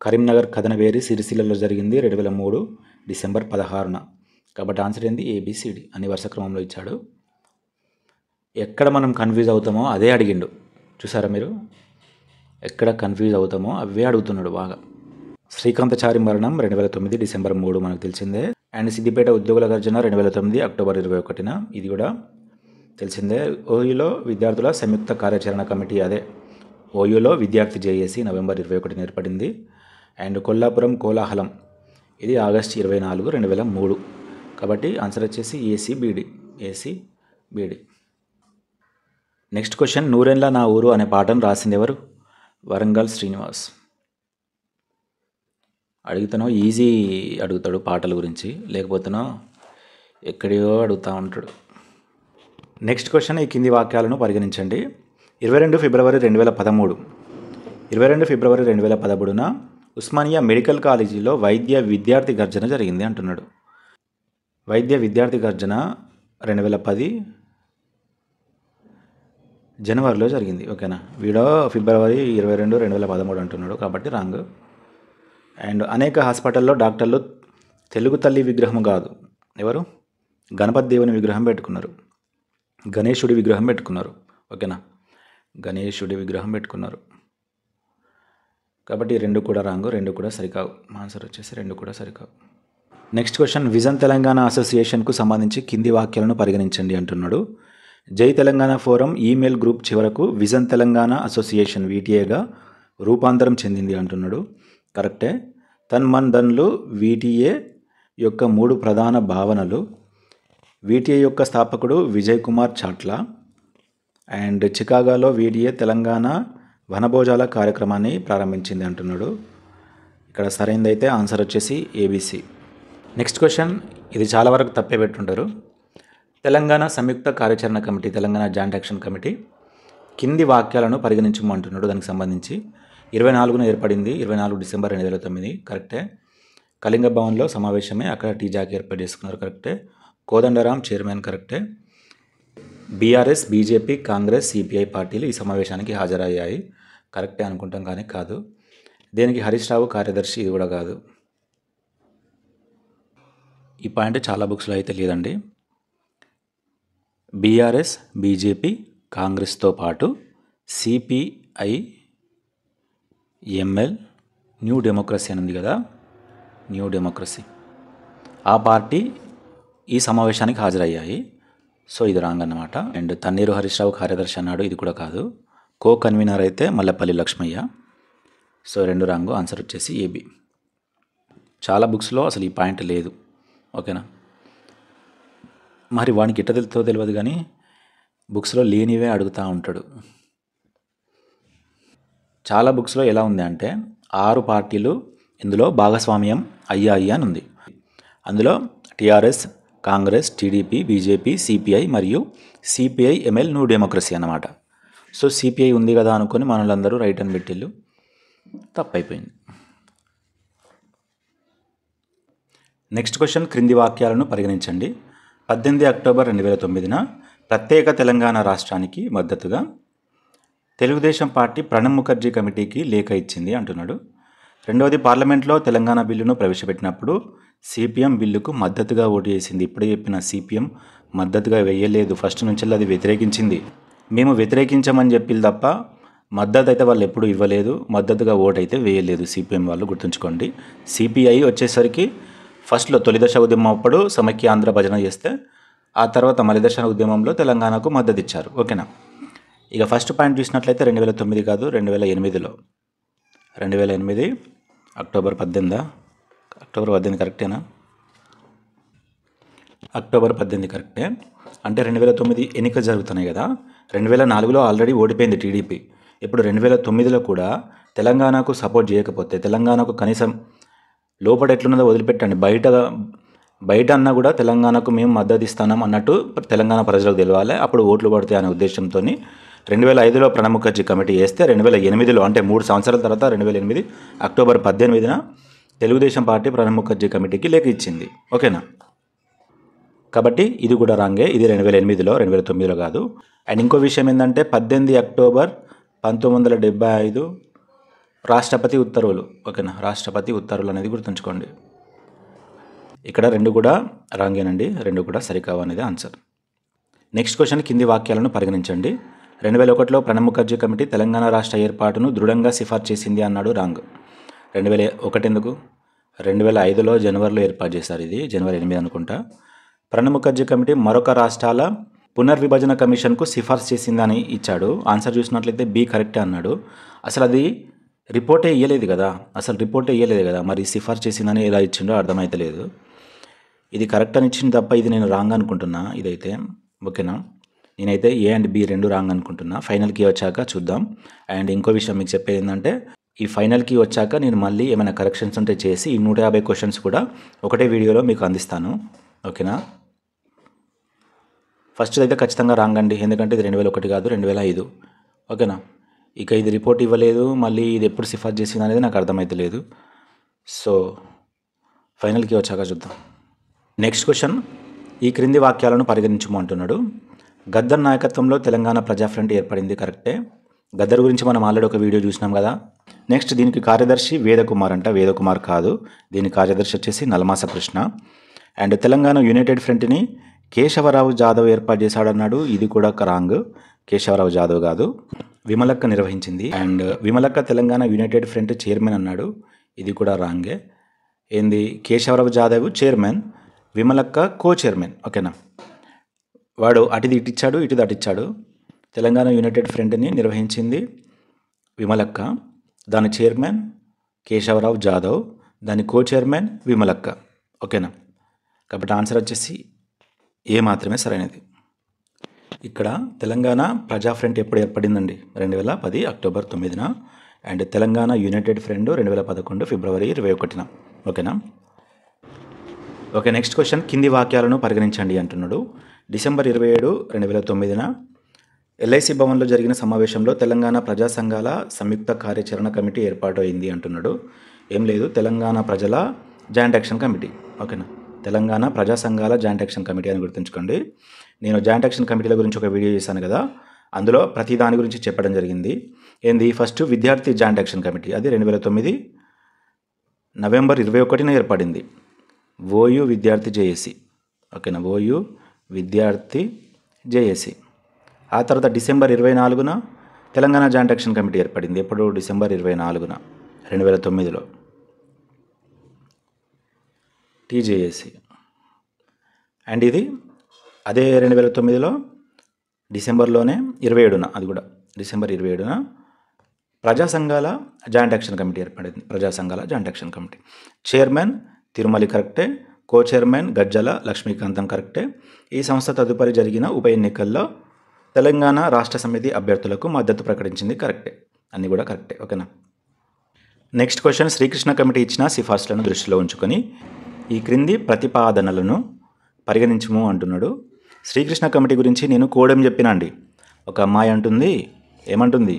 కరీంనగర్ కథనవేరి సిరిసిల్లలో జరిగింది 2003 డిసెంబర్ 16న. కాబట్టి ఆన్సర్ ఏంది? ఏబిసిడి అని వరుస క్రమంలో ఇచ్చాడు. ఎక్కడ మనం కన్ఫ్యూజ్ అవుతామో అదే అడిగిండు. చూసారా మీరు? ఎక్కడ కన్ఫ్యూజ్ అవుతామో అవే అడుగుతున్నాడు బాగా. శ్రీకాంతచారి మరణం 2009 డిసెంబర్ 3 మనకు తెలిసిందే అండ్ సిద్దిపేట ఉద్యోగుల గర్జన 2009 అక్టోబర్ 21న ఇది కూడా తెలిసిందే. ఓయూలో విద్యార్థుల సంయుక్త కార్యాచరణ కమిటీ అదే ఓయూలో విద్యార్థి జేఏసీ నవంబర్ 21 ఏర్పడింది అండ్ కొల్లాపురం కోలాహలం ఇది ఆగస్ట్ 24, 2003. కాబట్టి ఆన్సర్ వచ్చేసి ఏసీబీడి. Next question. నూరెండ్ల నా ఊరు అనే పాటను రాసింది ఎవరు? వరంగల్ శ్రీనివాస్. అడుగుతానో ఈజీ అడుగుతాడు పాటల గురించి, లేకపోతేనో ఎక్కడియో అడుగుతూ ఉంటాడు. నెక్స్ట్ క్వశ్చన్, ఈ కింది వాక్యాలను పరిగణించండి. 22 ఫిబ్రవరి 2013 22 ఫిబ్రవరి 2013న ఉస్మానియా మెడికల్ కాలేజీలో వైద్య విద్యార్థి గర్జన జరిగింది అంటున్నాడు. వైద్య విద్యార్థి గర్జన 2010 జనవరిలో జరిగింది. ఓకేనా, వీడో ఫిబ్రవరి 22, 2013 అంటున్నాడు కాబట్టి రాంగ్. అండ్ అనేక హాస్పిటల్లో డాక్టర్లు తెలుగు తల్లి విగ్రహం కాదు, ఎవరు గణపతి దేవుని విగ్రహం పెట్టుకున్నారు, గణేశుడి విగ్రహం పెట్టుకున్నారు. ఓకేనా, గణేశుడి విగ్రహం పెట్టుకున్నారు కాబట్టి రెండు కూడా రాంగ్, రెండు కూడా సరికావు. ఆన్సర్ వచ్చేసి రెండు కూడా సరికావు. నెక్స్ట్ క్వశ్చన్, విజన్ తెలంగాణ అసోసియేషన్కు సంబంధించి కింది వాక్యాలను పరిగణించండి అంటున్నాడు. జై తెలంగాణ ఫోరం ఈమెయిల్ గ్రూప్ చివరకు విజన్ తెలంగాణ అసోసియేషన్ వీటీఏగా రూపాంతరం చెందింది అంటున్నాడు. కరెక్టే. తన్ మన్ ధన్లు వీటీఏ యొక్క 3 ప్రధాన భావనలు. వీటీఏ యొక్క స్థాపకుడు విజయ్ కుమార్ చాట్ల. అండ్ చికాగోలో వీటీఏ తెలంగాణ వనభోజాల కార్యక్రమాన్ని ప్రారంభించింది అంటున్నాడు. ఇక్కడ సరైనదైతే ఆన్సర్ వచ్చేసి ఏబిసి. నెక్స్ట్ క్వశ్చన్, ఇది చాలా వరకు తప్పే పెట్టుంటారు. తెలంగాణ సంయుక్త కార్యాచరణ committee, Telangana joint action committee కింది వాక్యాలను పరిగణించమంటున్నాడు. దానికి సంబంధించి 24న ఏర్పడింది, 24 డిసెంబర్ 2009. కరెక్టే. కళింగ భవన్లో సమావేశమే, అక్కడ టీ జాక్ ఏర్పాటు చేసుకున్నారు. కరెక్టే. కోదండరాం చైర్మన్. కరెక్టే. బీఆర్ఎస్, బీజేపీ, కాంగ్రెస్, సిపిఐ పార్టీలు ఈ సమావేశానికి హాజరయ్యాయి. కరెక్టే అనుకుంటాం కానీ కాదు. దేనికి హరీష్ రావు కార్యదర్శి, ఇది కూడా కాదు. ఈ పాయింట్ చాలా బుక్స్లో అయితే లేదండి. బీఆర్ఎస్, బీజేపీ, కాంగ్రెస్తో పాటు సిపిఐ, ఎంఎల్, న్యూ డెమోక్రసీ అని ఉంది కదా, న్యూ డెమోక్రసీ, ఆ పార్టీ ఈ సమావేశానికి హాజరయ్యాయి. సో ఇది రాంగ్ అన్నమాట. అండ్ తన్నీరు హరీష్ రావు కార్యదర్శి అన్నాడు, ఇది కూడా కాదు. కో కన్వీనర్ అయితే మల్లెపల్లి లక్ష్మయ్య. సో రెండు రాంగు. ఆన్సర్ వచ్చేసి ఏబి. చాలా బుక్స్లో అసలు ఈ పాయింట్ లేదు. ఓకేనా, మరి వానికి ఎట్ట తెలుతో తెలియదు కానీ బుక్స్లో లేనివే అడుగుతూ ఉంటాడు. చాలా బుక్స్లో ఎలా ఉంది అంటే 6 పార్టీలు ఇందులో భాగస్వామ్యం అయ్యాయి అని ఉంది. అందులో TRS, Congress, TDP, BJP, CPI మరియు సిపిఐ, ఎంఎల్, న్యూ డెమోక్రసీ అన్నమాట. సో సిపిఐ ఉంది కదా అనుకుని మనలందరూ రైట్ అని పెట్టిళ్ళు, తప్పైపోయింది. నెక్స్ట్ క్వశ్చన్, క్రింది వాక్యాలను పరిగణించండి. 18 అక్టోబర్ 2009న ప్రత్యేక తెలంగాణ రాష్ట్రానికి మద్దతుగా తెలుగుదేశం పార్టీ ప్రణబ్ ముఖర్జీ కమిటీకి లేఖ ఇచ్చింది అంటున్నాడు. రెండవది, పార్లమెంట్లో తెలంగాణ బిల్లును ప్రవేశపెట్టినప్పుడు సిపిఎం బిల్లుకు మద్దతుగా ఓటు వేసింది. ఇప్పుడే చెప్పిన సిపిఎం మద్దతుగా వేయలేదు, ఫస్ట్ నుంచి అది వ్యతిరేకించింది. మేము వ్యతిరేకించమని చెప్పిల్ తప్ప మద్దతు అయితే వాళ్ళు ఎప్పుడు ఇవ్వలేదు, మద్దతుగా ఓటు అయితే వేయలేదు సిపిఎం వాళ్ళు, గుర్తుంచుకోండి. సిపిఐ వచ్చేసరికి ఫస్ట్లో తొలిదశ ఉద్యమం అప్పుడు సమైక్య ఆంధ్ర భజన చేస్తే ఆ తర్వాత మలిదశ ఉద్యమంలో తెలంగాణకు మద్దతు ఇచ్చారు. ఓకేనా, ఇక ఫస్ట్ పాయింట్ చూసినట్లయితే 2009 కాదు 2008లో, 2008 అక్టోబర్ 18. అక్టోబర్ 18 కరెక్టేనా? అక్టోబర్ 18 కరెక్టే. అంటే 2009 ఎన్నికలు జరుగుతున్నాయి కదా, 2004లో ఆల్రెడీ ఓడిపోయింది టీడీపీ. ఇప్పుడు 2009లో కూడా తెలంగాణకు సపోర్ట్ చేయకపోతే, తెలంగాణకు కనీసం లోపల ఎట్లున్నదో వదిలిపెట్టండి, బయట అన్నా కూడా తెలంగాణకు మేము మద్దతు ఇస్తున్నాం అన్నట్టు తెలంగాణ ప్రజలకు తెలవాలి, అప్పుడు ఓట్లు పడతాయి అనే ఉద్దేశంతో 2005లో ప్రణబ్ ముఖర్జీ కమిటీ వేస్తే 2008లో, అంటే 3 సంవత్సరాల తర్వాత 2008 అక్టోబర్ 18న తెలుగుదేశం పార్టీ ప్రణబ్ ముఖర్జీ కమిటీకి లేఖ ఇచ్చింది. ఓకేనా, కాబట్టి ఇది కూడా రాంగే. ఇది 2008లో, 2009లో కాదు. అండ్ ఇంకో విషయం ఏంటంటే 18 అక్టోబర్ 1975 రాష్ట్రపతి ఉత్తర్వులు. ఓకేనా, రాష్ట్రపతి ఉత్తర్వులు అనేది గుర్తుంచుకోండి. ఇక్కడ రెండు కూడా రాంగేనండి, రెండు కూడా సరికావు అనేది ఆన్సర్. నెక్స్ట్ క్వశ్చన్, కింది వాక్యాలను పరిగణించండి. 2001లో ప్రణబ్ ముఖర్జీ కమిటీ తెలంగాణ రాష్ట్ర ఏర్పాటును దృఢంగా సిఫార్సు చేసింది అన్నాడు, రాంగ్. 2001 ఎందుకు? 2005లో జనవరిలో ఏర్పాటు చేశారు, ఇది జనవరి 8 అనుకుంటా. ప్రణబ్ ముఖర్జీ కమిటీ మరొక రాష్ట్రాల పునర్విభజన కమిషన్కు సిఫార్సు చేసిందని ఇచ్చాడు. ఆన్సర్ చూసినట్లయితే బి కరెక్టే అన్నాడు. అసలు అది రిపోర్టే ఇవ్వలేదు కదా, మరి సిఫార్సు చేసిందని ఎలా ఇచ్చిండో అర్థమైతలేదు. ఇది కరెక్ట్ అని ఇచ్చింది తప్ప ఇది నేను రాంగ్ అనుకుంటున్నా ఇదైతే. ఓకేనా, నేనైతే ఏ అండ్ బి రెండు రాంగ్ అనుకుంటున్నా. ఫైనల్కి వచ్చాక చూద్దాం. అండ్ ఇంకో విషయం మీకు చెప్పేది ఏంటంటే ఈ ఫైనల్కి వచ్చాక నేను మళ్ళీ ఏమైనా కరెక్షన్స్ ఉంటే చేసి ఈ 150 క్వశ్చన్స్ కూడా ఒకటే వీడియోలో మీకు అందిస్తాను. ఓకేనా? ఫస్ట్ అయితే ఖచ్చితంగా రాంగ్ అండి, ఎందుకంటే ఇది 2001 కాదు 2005. ఓకేనా? ఇక ఇది రిపోర్ట్ ఇవ్వలేదు, మళ్ళీ ఇది ఎప్పుడు సిఫార్సు చేసింది అనేది నాకు అర్థమైతలేదు. సో ఫైనల్కి వచ్చాక చూద్దాం. నెక్స్ట్ క్వశ్చన్, ఈ క్రింది వాక్యాలను పరిగణించము అంటున్నాడు. గద్దర్ నాయకత్వంలో తెలంగాణ ప్రజా ఫ్రంట్ ఏర్పడింది. కరెక్టే. గద్దర్ గురించి మనం ఆల్రెడీ ఒక వీడియో చూసినాం కదా. నెక్స్ట్ దీనికి కార్యదర్శి వేదకుమార్ అంట. వేదకుమార్ కాదు, దీని కార్యదర్శి వచ్చేసి నలమాస కృష్ణ. అండ్ తెలంగాణ యునైటెడ్ ఫ్రంట్ని కేశవరావు జాదవ్ ఏర్పాటు చేశాడన్నాడు. ఇది కూడా రాంగ్, కేశవరావు జాదవ్ కాదు, విమలక్క నిర్వహించింది. And Vimalakka Telangana united front chairman అన్నాడు. ఇది కూడా రాంగే. ఏంది, Keshava Rao Jadhav chairman, Vimalakka co chairman. ఓకేనా? వాడు అటుది ఇటిచ్చాడు, ఇటుది అటిచ్చాడు. తెలంగాణ యునైటెడ్ ఫ్రంట్ని నిర్వహించింది విమలక్క, దాని చైర్మన్ కేశవరావు జాదవ్, దాని కో చైర్మన్ విమలక్క. ఓకేనా? కాబట్టి ఆన్సర్ వచ్చేసి ఏ మాత్రమే సరైనది. ఇక్కడ తెలంగాణ ప్రజా ఫ్రంట్ ఎప్పుడు ఏర్పడిందండి? 2010 అక్టోబర్ 9న. అండ్ తెలంగాణ యునైటెడ్ ఫ్రంట్ 2011 ఫిబ్రవరి 21న. ఓకేనా? ఓకే, నెక్స్ట్ క్వశ్చన్, కింది వాక్యాలను పరిగణించండి అంటున్నాడు. డిసెంబర్ 27, 2009న ఎల్ఐసి భవన్లో జరిగిన సమావేశంలో తెలంగాణ ప్రజా సంఘాల సంయుక్త కార్యాచరణ కమిటీ ఏర్పాటు అయింది అంటున్నాడు. ఏం లేదు, తెలంగాణ ప్రజల జాయింట్ యాక్షన్ కమిటీ. ఓకేనా? తెలంగాణ ప్రజా సంఘాల జాయింట్ యాక్షన్ కమిటీ అని గుర్తుంచుకోండి. నేను జాయింట్ యాక్షన్ కమిటీల గురించి ఒక వీడియో చేశాను కదా, అందులో ప్రతి దాని గురించి చెప్పడం జరిగింది. ఏంది, ఫస్ట్ విద్యార్థి జాయింట్ యాక్షన్ కమిటీ, అది 2009 నవంబర్ 21న ఏర్పడింది. ఓయూ విద్యార్థి జేఏసీ. ఓకేనా? ఓయూ విద్యార్థి జేఏసీ. ఆ తర్వాత డిసెంబర్ 24న తెలంగాణ జాయింట్ యాక్షన్ కమిటీ ఏర్పడింది. ఎప్పుడు? డిసెంబర్ 24న 2009లో టీజేఏసీ. అండ్ ఇది అదే 2009లో డిసెంబర్లోనే 27న, అది కూడా డిసెంబర్ 27న ప్రజా సంఘాల జాయింట్ యాక్షన్ కమిటీ ఏర్పడింది. ప్రజా సంఘాల joint action committee chairman Tirumali కరెక్టే, కో చైర్మన్ గజ్జల లక్ష్మీకాంతం కరెక్టే. ఈ సంస్థ తదుపరి జరిగిన ఉప ఎన్నికల్లో తెలంగాణ రాష్ట్ర సమితి అభ్యర్థులకు మద్దతు ప్రకటించింది. కరెక్టే, అన్నీ కూడా కరెక్టే. ఓకేనా? నెక్స్ట్ క్వశ్చన్, శ్రీకృష్ణ కమిటీ ఇచ్చిన సిఫార్సులను దృష్టిలో ఉంచుకొని ఈ క్రింది ప్రతిపాదనలను పరిగణించము అంటున్నాడు. శ్రీకృష్ణ కమిటీ గురించి నేను కోడేం చెప్పినా అండి. ఒక అమ్మాయి అంటుంది, ఏమంటుంది?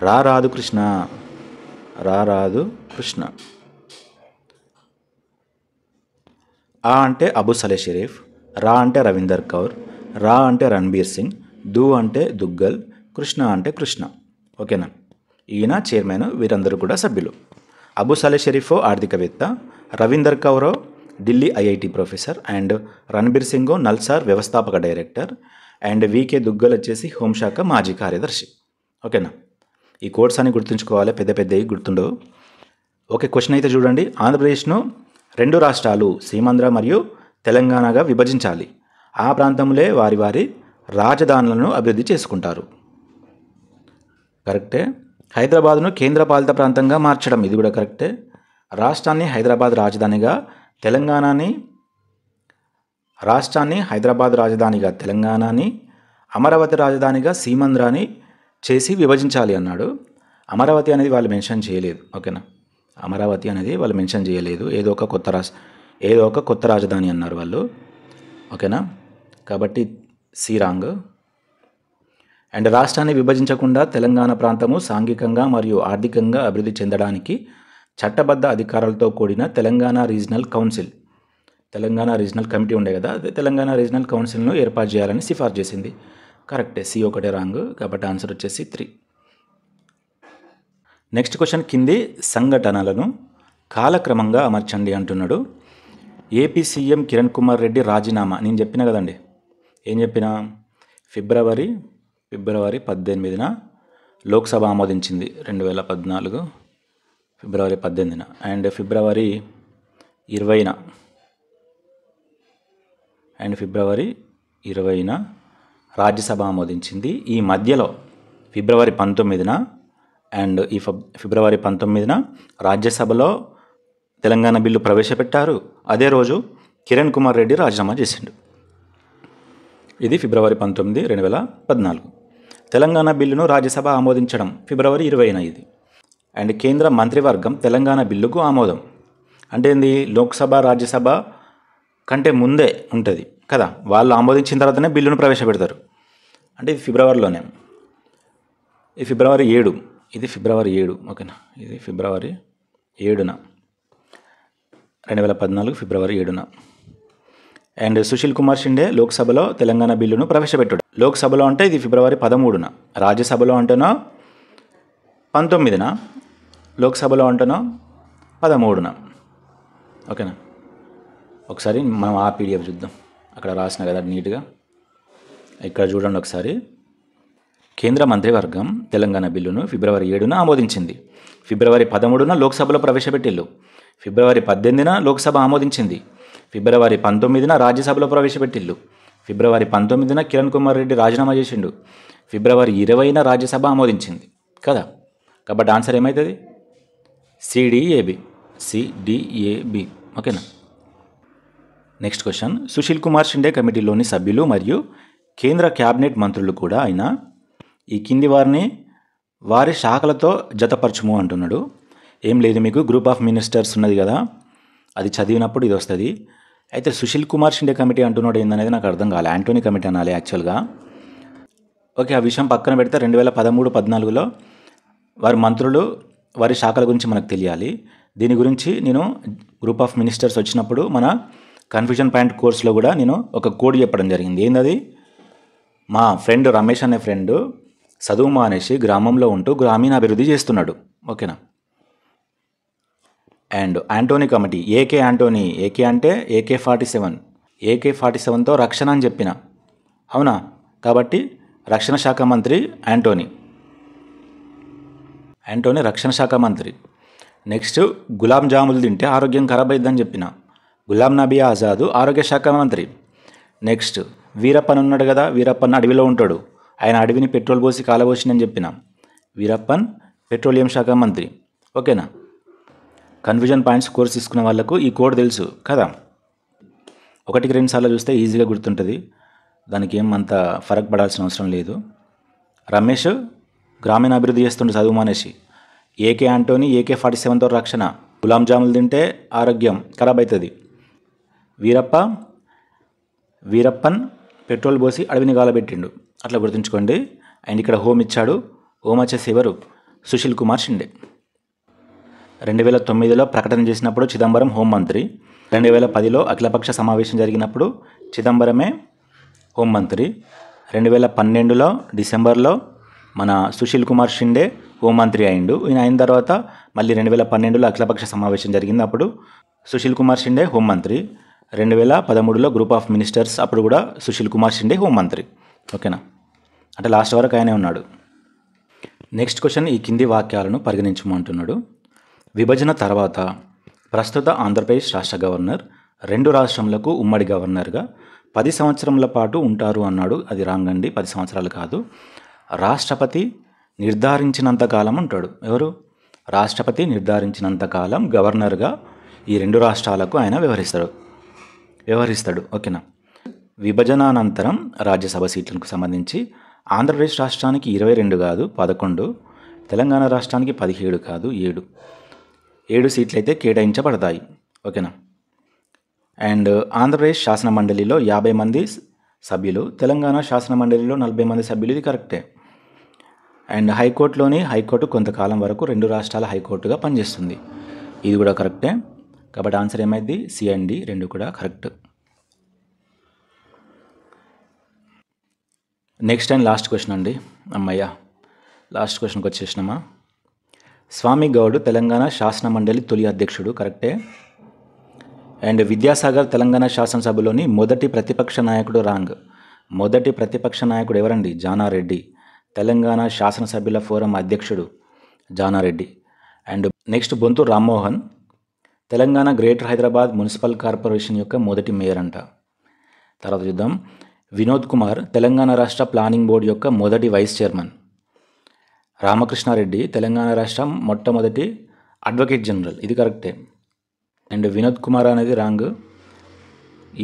రారాదు కృష్ణ, రారాదు కృష్ణ. ఆ అంటే అబు సలే షరీఫ్, రా అంటే రవీందర్ కౌర్, రా అంటే రణబీర్ సింగ్, దు అంటే దుగ్గల్, కృష్ణ అంటే కృష్ణ. ఓకేనా? ఈయన చైర్మన్, వీరందరూ కూడా సభ్యులు. అబు సలే షరీఫ్ ఆర్థికవేత్త, Ravinder Kaur Delhi IIT professor, and Ranbir Singh NALSAR వ్యవస్థాపక డైరెక్టర్, అండ్ వికే దుగ్గల్ వచ్చేసి హోంశాఖ మాజీ కార్యదర్శి. ఓకేనా? ఈ కోడ్స్ అని గుర్తుంచుకోవాలి, పెద్ద పెద్దవి గుర్తుండవు. ఓకే, క్వశ్చన్ అయితే చూడండి. ఆంధ్రప్రదేశ్ను 2 రాష్ట్రాలు సీమాంధ్ర మరియు తెలంగాణగా విభజించాలి. ఆ ప్రాంతంలో వారి వారి రాజధానులను అభివృద్ధి చేసుకుంటారు. కరెక్టే. హైదరాబాద్ను కేంద్రపాలిత ప్రాంతంగా మార్చడం, ఇది కూడా కరెక్టే. రాష్ట్రాన్ని హైదరాబాద్ రాజధానిగా, రాష్ట్రాన్ని హైదరాబాద్ రాజధానిగా తెలంగాణని, అమరావతి రాజధానిగా సీమాంధ్రాని చేసి విభజించాలి అన్నాడు. అమరావతి అనేది వాళ్ళు మెన్షన్ చేయలేదు. ఓకేనా? అమరావతి అనేది వాళ్ళు మెన్షన్ చేయలేదు. ఏదో ఒక కొత్త రాజధాని అన్నారు వాళ్ళు. ఓకేనా? కాబట్టి సి రాంగ్. అండ్ రాష్ట్రాన్ని విభజించకుండా తెలంగాణ ప్రాంతము సాంఘికంగా మరియు ఆర్థికంగా అభివృద్ధి చెందడానికి చట్టబద్ధ అధికారాలతో కూడిన Telangana regional council, Telangana regional committee ఉండే కదా, అదే తెలంగాణ రీజనల్ కౌన్సిల్ను ఏర్పాటు చేయాలని సిఫార్సు చేసింది. కరెక్టే, సి ఒకటే రాంగ్. కాబట్టి ఆన్సర్ వచ్చేసి 3. నెక్స్ట్ క్వశ్చన్, కింది సంఘటనలను కాలక్రమంగా అమర్చండి అంటున్నాడు. ఏపీ సీఎం కిరణ్ కుమార్ రెడ్డి రాజీనామా. నేను చెప్పిన కదండి, ఏం చెప్పినా? ఫిబ్రవరి 18న లోక్సభ ఆమోదించింది 2014 ఫిబ్రవరి 18న. అండ్ ఫిబ్రవరి 20న రాజ్యసభ ఆమోదించింది. ఈ మధ్యలో ఫిబ్రవరి 19న అండ్ ఈ ఫిబ్రవరి 19న రాజ్యసభలో తెలంగాణ బిల్లు ప్రవేశపెట్టారు. అదే రోజు కిరణ్ కుమార్ రెడ్డి రాజీనామా చేసిండు. ఇది ఫిబ్రవరి 19, 2014. తెలంగాణ బిల్లును రాజ్యసభ ఆమోదించడం ఫిబ్రవరి 20న. ఇది అండ్ కేంద్ర మంత్రివర్గం తెలంగాణ బిల్లుకు ఆమోదం. అంటే ఏంది, లోక్సభ రాజ్యసభ కంటే ముందే ఉంటుంది కదా, వాళ్ళు ఆమోదించిన తర్వాతనే బిల్లును ప్రవేశపెడతారు. అంటే ఇది ఫిబ్రవరిలోనే, ఇది ఫిబ్రవరి 7, ఇది ఫిబ్రవరి 7, ఓకేనా, ఇది ఫిబ్రవరి 7న 2014 ఫిబ్రవరి 7న. అండ్ సుశీల్ కుమార్ షిండే లోక్సభలో తెలంగాణ బిల్లును ప్రవేశపెట్టాడు. లోక్సభలో అంటే ఇది ఫిబ్రవరి 13న, రాజ్యసభలో అంటేనో 19న, లోక్సభలో అంటేనో 13న, ఓకేనా. ఒకసారి మనం ఆ పీడిఎఫ్ చూద్దాం, అక్కడ రాసిన కదా నీట్గా. ఇక్కడ చూడండి ఒకసారి. కేంద్ర మంత్రివర్గం తెలంగాణ బిల్లును ఫిబ్రవరి 7న ఆమోదించింది. ఫిబ్రవరి 13న లోక్సభలో ప్రవేశపెట్టిల్లు. ఫిబ్రవరి 18న లోక్సభ ఆమోదించింది. ఫిబ్రవరి 19న రాజ్యసభలో ప్రవేశపెట్టిల్లు. ఫిబ్రవరి 19న కిరణ్ కుమార్ రెడ్డి రాజీనామా చేసిండు. ఫిబ్రవరి 20న రాజ్యసభ ఆమోదించింది కదా. కాబట్టి ఆన్సర్ ఏమవుతుంది? సిడిఏబి, సిడిఏబి, ఓకేనా. Next question. సుశీల్ కుమార్ షిండే కమిటీలోని సభ్యులు మరియు కేంద్ర క్యాబినెట్ మంత్రులు కూడా అయినా ఈ కింది వారిని వారి శాఖలతో జతపరచుము అంటున్నాడు. ఏం లేదు, మీకు గ్రూప్ ఆఫ్ మినిస్టర్స్ ఉన్నది కదా, అది చదివినప్పుడు ఇది వస్తుంది. అయితే సుశీల్ కుమార్ షిండే కమిటీ అంటున్నాడు ఏందనేది నాకు అర్థం కాలే. యాంటోనీ కమిటీ అనాలి యాక్చువల్గా. ఓకే, ఆ విషయం పక్కన పెడితే 2013-14లో వారి మంత్రులు వారి శాఖల గురించి మనకు తెలియాలి. దీని గురించి నేను గ్రూప్ ఆఫ్ మినిస్టర్స్ వచ్చినప్పుడు మన కన్ఫ్యూజన్ పాయింట్ కోర్సులో కూడా నేను ఒక కోడ్ చెప్పడం జరిగింది. ఏందది? మా ఫ్రెండ్ రమేష్ అనే ఫ్రెండ్ చదువు మానేసి గ్రామంలో ఉంటూ గ్రామీణ అభివృద్ధి చేస్తున్నాడు, ఓకేనా. And Anthony committee, AK Anthony, AK అంటే AK-47, AK-47తో రక్షణ అని చెప్పిన, అవునా. కాబట్టి రక్షణ శాఖ మంత్రి యాంటోనీ రక్షణ శాఖ మంత్రి. నెక్స్ట్, గులాబ్ జాములు తింటే ఆరోగ్యం ఖరాబ్ అయిద్దని చెప్పిన, గులాం నబీ ఆజాద్ ఆరోగ్య శాఖ మంత్రి. నెక్స్ట్, వీరప్పన్ ఉన్నాడు కదా, వీరప్పన్ అడవిలో ఉంటాడు, ఆయన అడవిని పెట్రోల్ పోసి కాలబోసిందని చెప్పిన, వీరప్పన్ పెట్రోలియం శాఖ మంత్రి, ఓకేనా. కన్ఫ్యూజన్ పాయింట్స్ కోర్స్ తీసుకున్న వాళ్ళకు ఈ కోడ్ తెలుసు కదా. 1-2 సార్లు చూస్తే ఈజీగా గుర్తుంటుంది, దానికి ఏం అంత ఫరక్ పడాల్సిన అవసరం లేదు. రమేష్ గ్రామీణ అభివృద్ధి చేస్తుండే చదువు మానేసి, ఏకే యాంటోనీ AK-47తో రక్షణ, గులాం జాములు తింటే ఆరోగ్యం ఖరాబ్ అవుతుంది, వీరప్పన్ పెట్రోల్ పోసి అడవిని గాలబెట్టిండు, అట్లా గుర్తుంచుకోండి. అండ్ ఇక్కడ హోమ్ ఇచ్చాడు, హోమ్ వచ్చేసి ఎవరు? సుశీల్ కుమార్ షిండే. 2009లో ప్రకటన చేసినప్పుడు చిదంబరం హోంమంత్రి. 2010లో అఖిలపక్ష సమావేశం జరిగినప్పుడు చిదంబరమే హోంమంత్రి. 2012లో డిసెంబర్లో మన సుశీల్ కుమార్ షిండే హోంమంత్రి అయిండు. ఈయన అయిన తర్వాత మళ్ళీ 2012లో అఖిలపక్ష సమావేశం జరిగింది, అప్పుడు సుశీల్ కుమార్ షిండే హోంమంత్రి. 2013లో గ్రూప్ ఆఫ్ మినిస్టర్స్, అప్పుడు కూడా సుశీల్ కుమార్ షిండే హోంమంత్రి, ఓకేనా. అంటే లాస్ట్ వరకు ఆయనే ఉన్నాడు. నెక్స్ట్ క్వశ్చన్, ఈ కింది వాక్యాలను పరిగణించమంటున్నాడు. విభజన తర్వాత ప్రస్తుత ఆంధ్రప్రదేశ్ రాష్ట్ర గవర్నర్ 2 రాష్ట్రములకు ఉమ్మడి గవర్నర్గా 10 సంవత్సరముల పాటు ఉంటారు అన్నాడు. అది రాంగ్ అండి, 10 సంవత్సరాలు కాదు. రాష్ట్రపతి నిర్ధారించినంతకాలం ఉంటాడు. ఎవరు? రాష్ట్రపతి నిర్ధారించినంతకాలం గవర్నర్గా ఈ 2 రాష్ట్రాలకు ఆయన వ్యవహరిస్తాడు, ఓకేనా. విభజనానంతరం రాజ్యసభ సీట్లకు సంబంధించి ఆంధ్రప్రదేశ్ రాష్ట్రానికి 22 కాదు 11, తెలంగాణ రాష్ట్రానికి 17 కాదు 7 సీట్లు అయితే కేటాయించబడతాయి, ఓకేనా. అండ్ ఆంధ్రప్రదేశ్ శాసన మండలిలో 50 మంది సభ్యులు, తెలంగాణ శాసన మండలిలో 40 మంది సభ్యులు, ఇది కరెక్టే. అండ్ హైకోర్టు కొంతకాలం వరకు 2 రాష్ట్రాల హైకోర్టుగా పనిచేస్తుంది, ఇది కూడా కరెక్టే. కాబట్టి ఆన్సర్ ఏమైంది? సి అండ్ డి 2 కూడా correct. Next and last question అండి, అమ్మయ్య లాస్ట్ క్వశ్చన్కి వచ్చేసినామా. స్వామి గౌడ్ తెలంగాణ శాసన మండలి తొలి అధ్యక్షుడు, కరెక్టే. అండ్ విద్యాసాగర్ తెలంగాణ శాసనసభలోని మొదటి ప్రతిపక్ష నాయకుడు, రాంగ్. మొదటి ప్రతిపక్ష నాయకుడు ఎవరండి? జానారెడ్డి. తెలంగాణ శాసనసభ్యుల ఫోరం అధ్యక్షుడు Jana Reddy. And next, Bonthu Rammohan Telangana greater Hyderabad municipal corporation యొక్క మొదటి మేయర్ అంట. తర్వాత చూద్దాం. వినోద్ కుమార్ తెలంగాణ రాష్ట్ర ప్లానింగ్ బోర్డు యొక్క మొదటి వైస్ చైర్మన్. రామకృష్ణారెడ్డి తెలంగాణ రాష్ట్రం మొట్టమొదటి అడ్వకేట్ జనరల్, ఇది కరెక్టే. అండ్ వినోద్ కుమార్ అనేది రాంగ్.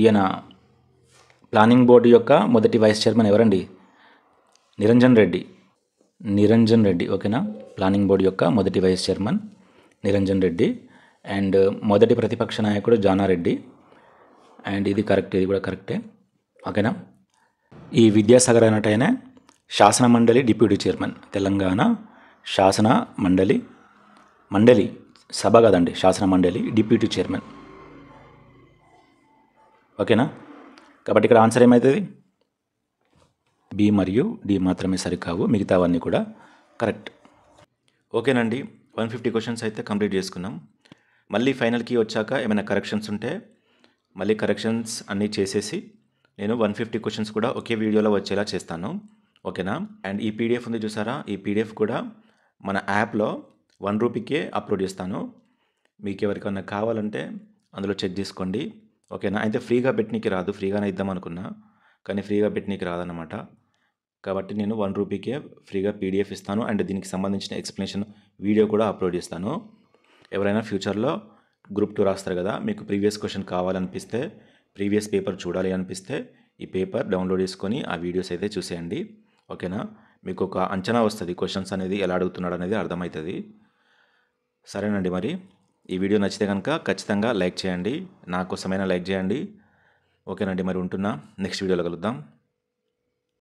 ఈయన ప్లానింగ్ బోర్డు యొక్క మొదటి వైస్ చైర్మన్ ఎవరండి? నిరంజన్ రెడ్డి, ఓకేనా. ప్లానింగ్ బోర్డు యొక్క మొదటి vice chairman Niranjan Reddy and మొదటి ప్రతిపక్ష నాయకుడు జానారెడ్డి. అండ్ ఇది కరెక్ట్, ఇది కూడా కరెక్టే. ఓకేనా. ఈ విద్యాసాగర్ అన్నట్టయినా శాసన మండలి డిప్యూటీ చైర్మన్, తెలంగాణ శాసన మండలి సభ కదండి, శాసన మండలి డిప్యూటీ చైర్మన్. ఓకేనా. కాబట్టి ఇక్కడ ఆన్సర్ ఏమవుతుంది? బి మరియు డి మాత్రమే సరికావు, మిగతావన్నీ కూడా కరెక్ట్. ఓకేనండి, 150 క్వశ్చన్స్ అయితే కంప్లీట్ చేసుకున్నాం. మళ్ళీ ఫైనల్కి వచ్చాక ఏమైనా కరెక్షన్స్ ఉంటే మళ్ళీ కరెక్షన్స్ అన్నీ చేసేసి నేను 150 క్వశ్చన్స్ కూడా ఒకే వీడియోలో వచ్చేలా చేస్తాను. ఓకేనా. అండ్ ఈ పీడిఎఫ్ ఉంది చూసారా, ఈ పీడిఎఫ్ కూడా మన యాప్లో 1 రూపీకే అప్లోడ్ చేస్తాను. మీకు ఎవరికన్నా కావాలంటే అందులో చెక్ చేసుకోండి. ఓకేనా. అయితే ఫ్రీగా పెట్టనీకి రాదు, ఫ్రీగానే ఇద్దాం అనుకున్నా కానీ ఫ్రీగా పెట్టనీకి రాదన్నమాట. కాబట్టి నేను 1 రూపీకే ఫ్రీగా పీడిఎఫ్ ఇస్తాను అండ్ దీనికి సంబంధించిన ఎక్స్ప్లెనేషన్ వీడియో కూడా అప్లోడ్ చేస్తాను. ఎవరైనా ఫ్యూచర్లో గ్రూప్ 2 రాస్తారు కదా, మీకు ప్రీవియస్ క్వశ్చన్ కావాలనిపిస్తే, ప్రీవియస్ పేపర్ చూడాలి అనిపిస్తే ఈ పేపర్ డౌన్లోడ్ చేసుకొని ఆ వీడియోస్ అయితే చూసేయండి. ఓకేనా. మీకు ఒక అంచనా వస్తుంది, క్వశ్చన్స్ అనేది ఎలా అడుగుతున్నాడు అనేది అర్థమవుతుంది. సరేనండి, మరి ఈ వీడియో నచ్చితే కనుక ఖచ్చితంగా లైక్ చేయండి, నా కోసమైనా లైక్ చేయండి. ఓకేనండి, మరి ఉంటున్నా, నెక్స్ట్ వీడియోలో కలుద్దాం.